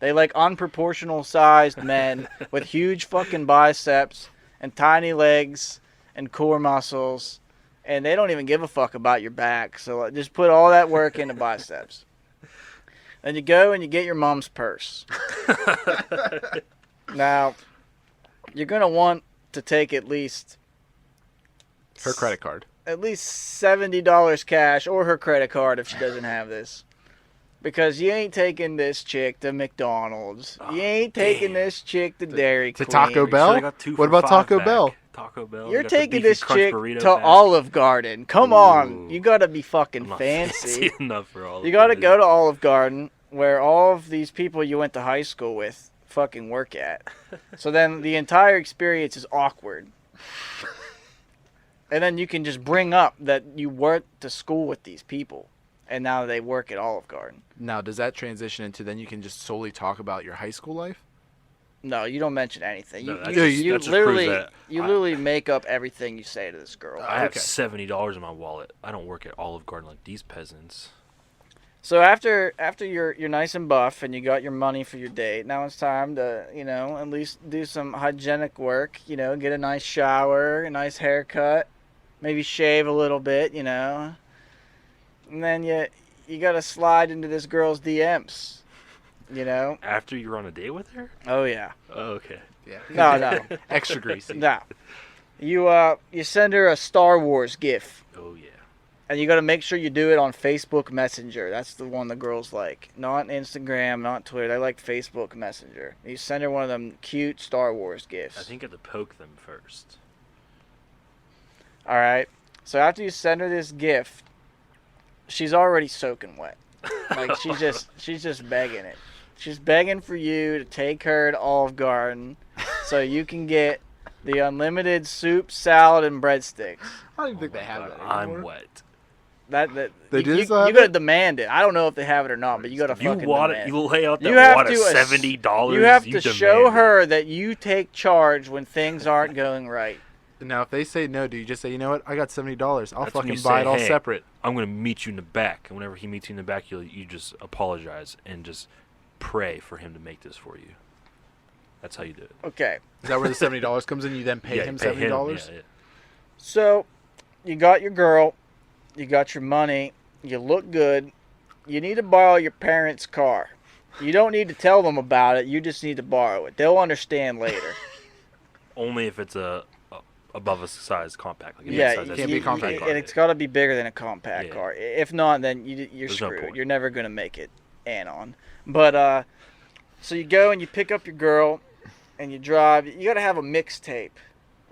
They like unproportional sized men with huge fucking biceps and tiny legs and core muscles, and they don't even give a fuck about your back. So just put all that work into biceps. Then you go and you get your mom's purse. Now, you're going to want to take at least Her credit card. $70 cash, or her credit card if she doesn't have this. Because you ain't taking this chick to McDonald's. You ain't taking this chick to Dairy to Queen. Taco Bell? Should've got 2 What for about $5 Taco back. Bell? Taco Bell. You're you got the taking beefy this crunch chick burrito to back. Olive Garden. Come on. Ooh. You got to be fucking I'm not fancy. enough for all. You got to go to Olive Garden, where all of these people you went to high school with fucking work at. So then the entire experience is awkward. And then you can just bring up that you went to school with these people, and now they work at Olive Garden. Now, does that transition into then you can just solely talk about your high school life? No, you don't mention anything. No, You, that you, just- you that just proves literally that you I- literally make up everything you say to this girl. I have Okay. $70 in my wallet. I don't work at Olive Garden like these peasants. So after you're nice and buff and you got your money for your date, now it's time to, at least do some hygienic work, get a nice shower, a nice haircut, maybe shave a little bit, And then you got to slide into this girl's DMs, After you're on a date with her? Oh yeah. Oh, okay. Yeah. No. Extra greasy. No. You send her a Star Wars GIF. Oh, yeah. And you got to make sure you do it on Facebook Messenger. That's the one the girls like. Not Instagram, not Twitter. They like Facebook Messenger. You send her one of them cute Star Wars GIFs. I think I have to poke them first. All right. So after you send her this gift, she's already soaking wet. Like she's just begging it. She's begging for you to take her to Olive Garden so you can get the unlimited soup, salad, and breadsticks. I don't even think they have that anymore. I'm wet. That They you, do you, still have you gotta it? demand it. I don't know if they have it or not, but you gotta You fucking want demand it? it. You lay out that You have wad of to $70. You have to show demand it. her that you take charge when things aren't going right. Now, if they say no, do you just say, you know what? I got $70. I'll That's when fucking you buy say, it all "Hey, separate. I'm gonna meet you in the back." And whenever he meets you in the back, you just apologize and just pray for him to make this for you. That's how you do it. Okay. Is that where the $70 comes in? You then pay Yeah, him you pay $70? Yeah, yeah. So, you got your girl, you got your money, you look good. You need to borrow your parents' car. You don't need to tell them about it. You just need to borrow it. They'll understand later. Only if it's a above a size compact. Like a Yeah, mid-size can't be a compact car. and it's got to be bigger than a compact Yeah. car. If not, then you're There's no screwed. point. You're never gonna make it, anon. But so you go and you pick up your girl, and you drive. You gotta have a mixtape.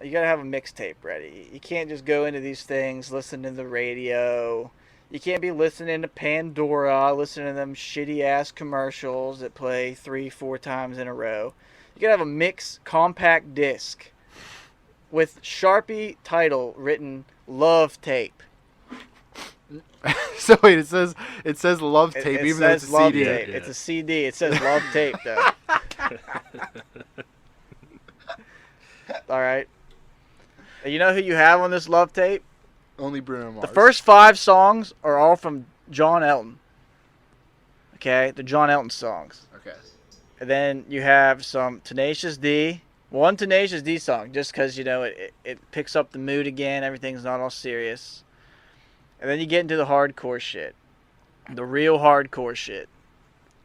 You gotta have a mixtape ready. You can't just go into these things, listen to the radio. You can't be listening to Pandora, listening to them shitty ass commercials that play 3-4 times in a row. You gotta have a mix compact disc with Sharpie title written "Love Tape." So wait, it says love It- tape it even though it's says a Love CD. Tape. Yeah. It's a CD. It says Love Tape though. All right. And you know who you have on this Love Tape? Only Bruno Mars. The first 5 songs are all from John Elton. Okay, the John Elton songs. Okay. And then you have some Tenacious D. One Tenacious D song, just because, you know, it picks up the mood again. Everything's not all serious. And then you get into the hardcore shit. The real hardcore shit.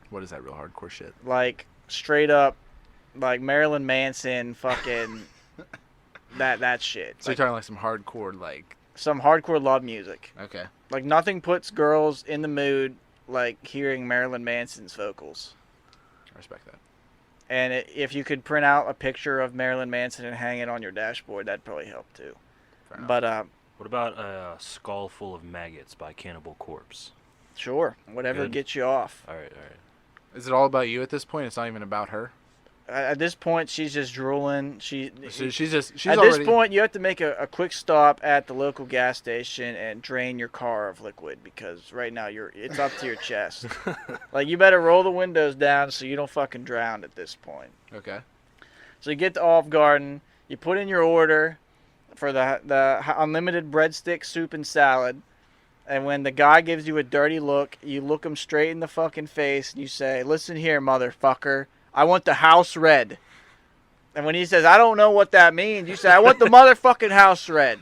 What is that real hardcore shit? Like, straight up, like Marilyn Manson, fucking, that shit. So Like, you're talking like some hardcore, like, some hardcore love music. okay. Like, nothing puts girls in the mood like hearing Marilyn Manson's vocals. I respect that. And if you could print out a picture of Marilyn Manson and hang it on your dashboard, that'd probably help too. Fair enough. But What about a Skull Full of Maggots by Cannibal Corpse? sure, whatever Good. gets you off. All right, all right. Is it all about you at this point? It's not even about her? At this point, she's just drooling. So she's At already... this point, you have to make a quick stop at the local gas station and drain your car of liquid because right now it's up to your chest. Like, you better roll the windows down so you don't fucking drown at this point. Okay. So you get to Olive Garden, you put in your order for the unlimited breadstick, soup, and salad. And when the guy gives you a dirty look, you look him straight in the fucking face and you say, "Listen here, motherfucker. I want the house red." And when he says, "I don't know what that means," you say, "I want the motherfucking house red."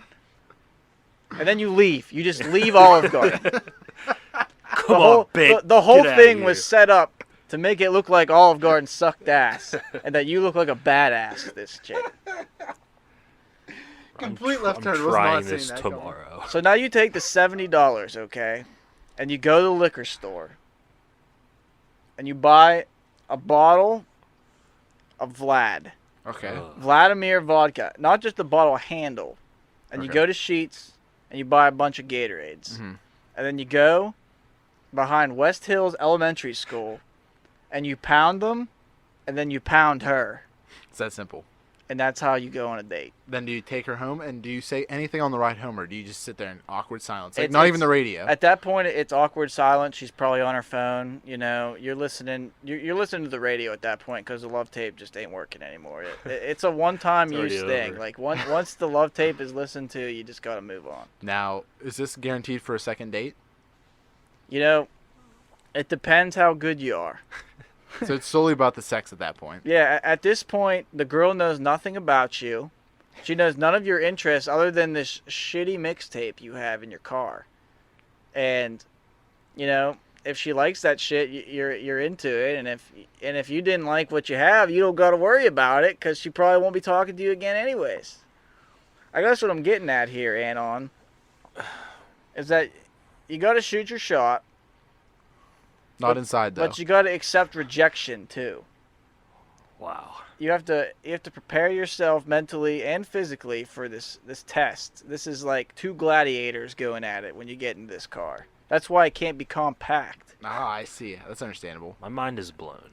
And then you leave. You just leave Olive Garden. Come on, Big. The whole Get outta thing here. was set up to make it look like Olive Garden sucked ass, and that you look like a badass, this chick. Complete left turn. I'm Was trying not seeing this that coming. tomorrow. So now you take the $70, okay, and you go to the liquor store, and you buy a bottle of Vlad. Okay. Ugh. Vladimir vodka. Not just a bottle, a handle. And you Okay. go to Sheetz, and you buy a bunch of Gatorades. Mhm. And then you go behind West Hills Elementary School, and you pound them, and then you pound her. It's that simple. And that's how you go on a date. Then do you take her home and do you say anything on the ride home or do you just sit there in awkward silence? Like It's- not even it's- the radio. At that point, it's awkward silence. She's probably on her phone. You know, you're listening. You're listening to the radio at that point because the love tape just ain't working anymore. It's a one-time It's already use thing. over. Like once the love tape is listened to, you just gotta move on. Now, is this guaranteed for a second date? You know, it depends how good you are. So it's solely about the sex at that point. Yeah, at this point, the girl knows nothing about you. She knows none of your interests other than this shitty mixtape you have in your car. And, you know, if she likes that shit, you're into it. And if you didn't like what you have, you don't got to worry about it because she probably won't be talking to you again anyways. I guess what I'm getting at here, Anon, is that you got to shoot your shot, Not inside though. but you got to accept rejection too. Wow. You have to prepare yourself mentally and physically for this test. This is like two gladiators going at it when you get in this car. That's why it can't be compact. Ah, I see. That's understandable. My mind is blown.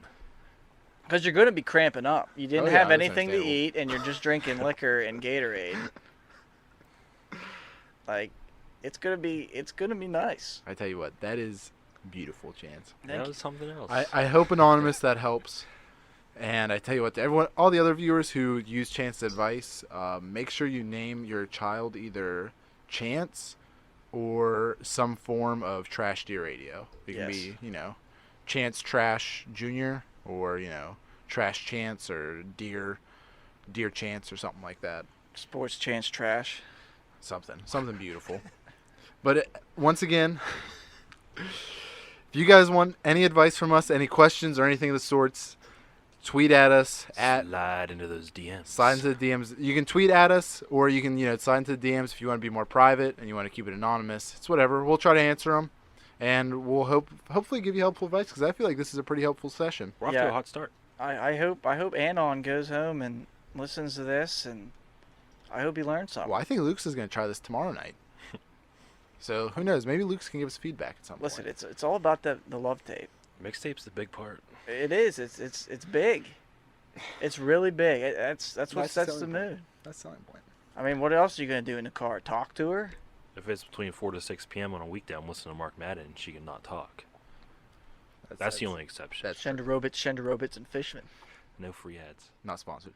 Because you're going to be cramping up. You didn't Oh, yeah, have that's anything to understandable. eat, and you're just drinking liquor and Gatorade. Like, it's gonna be nice. I tell you what, that is beautiful, Chance. Thank That you. was something else. I hope anonymous that helps. And I tell you what, to everyone, all the other viewers who use Chance's advice, make sure you name your child either Chance or some form of trash deer radio. It can Yes. be, you know, Chance Trash Jr. or Trash Chance or Deer Chance or something like that. Sports Chance Trash. Something beautiful. But once again, if you guys want any advice from us, any questions or anything of the sorts, tweet at us Slide into those DMs. slide into the DMs. You can tweet at us, or you can slide into the DMs if you want to be more private and you want to keep it anonymous. It's whatever. We'll try to answer them, and we'll hopefully give you helpful advice because I feel like this is a pretty helpful session. We're off Yeah. to a hot start. I hope Anon goes home and listens to this, and I hope he learns something. Well, I think Luke's is going to try this tomorrow night. So who knows? Maybe Luke's can give us feedback at some Listen, point. it's all about the love tape. Mixtape's the big part. It is. It's big. It's really big. That's what Nice sets the selling point. mood. That's the selling point. I mean, what else are you gonna do in the car? Talk to her? If it's between 4 to 6 p.m. on a weekday, I'm listening to Mark Madden. She can not talk. That's the only exception. That's Shenderobits, and Fishman. No free ads. not sponsored.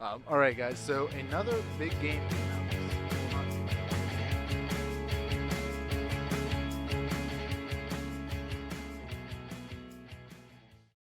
All right, guys. So another big game came out.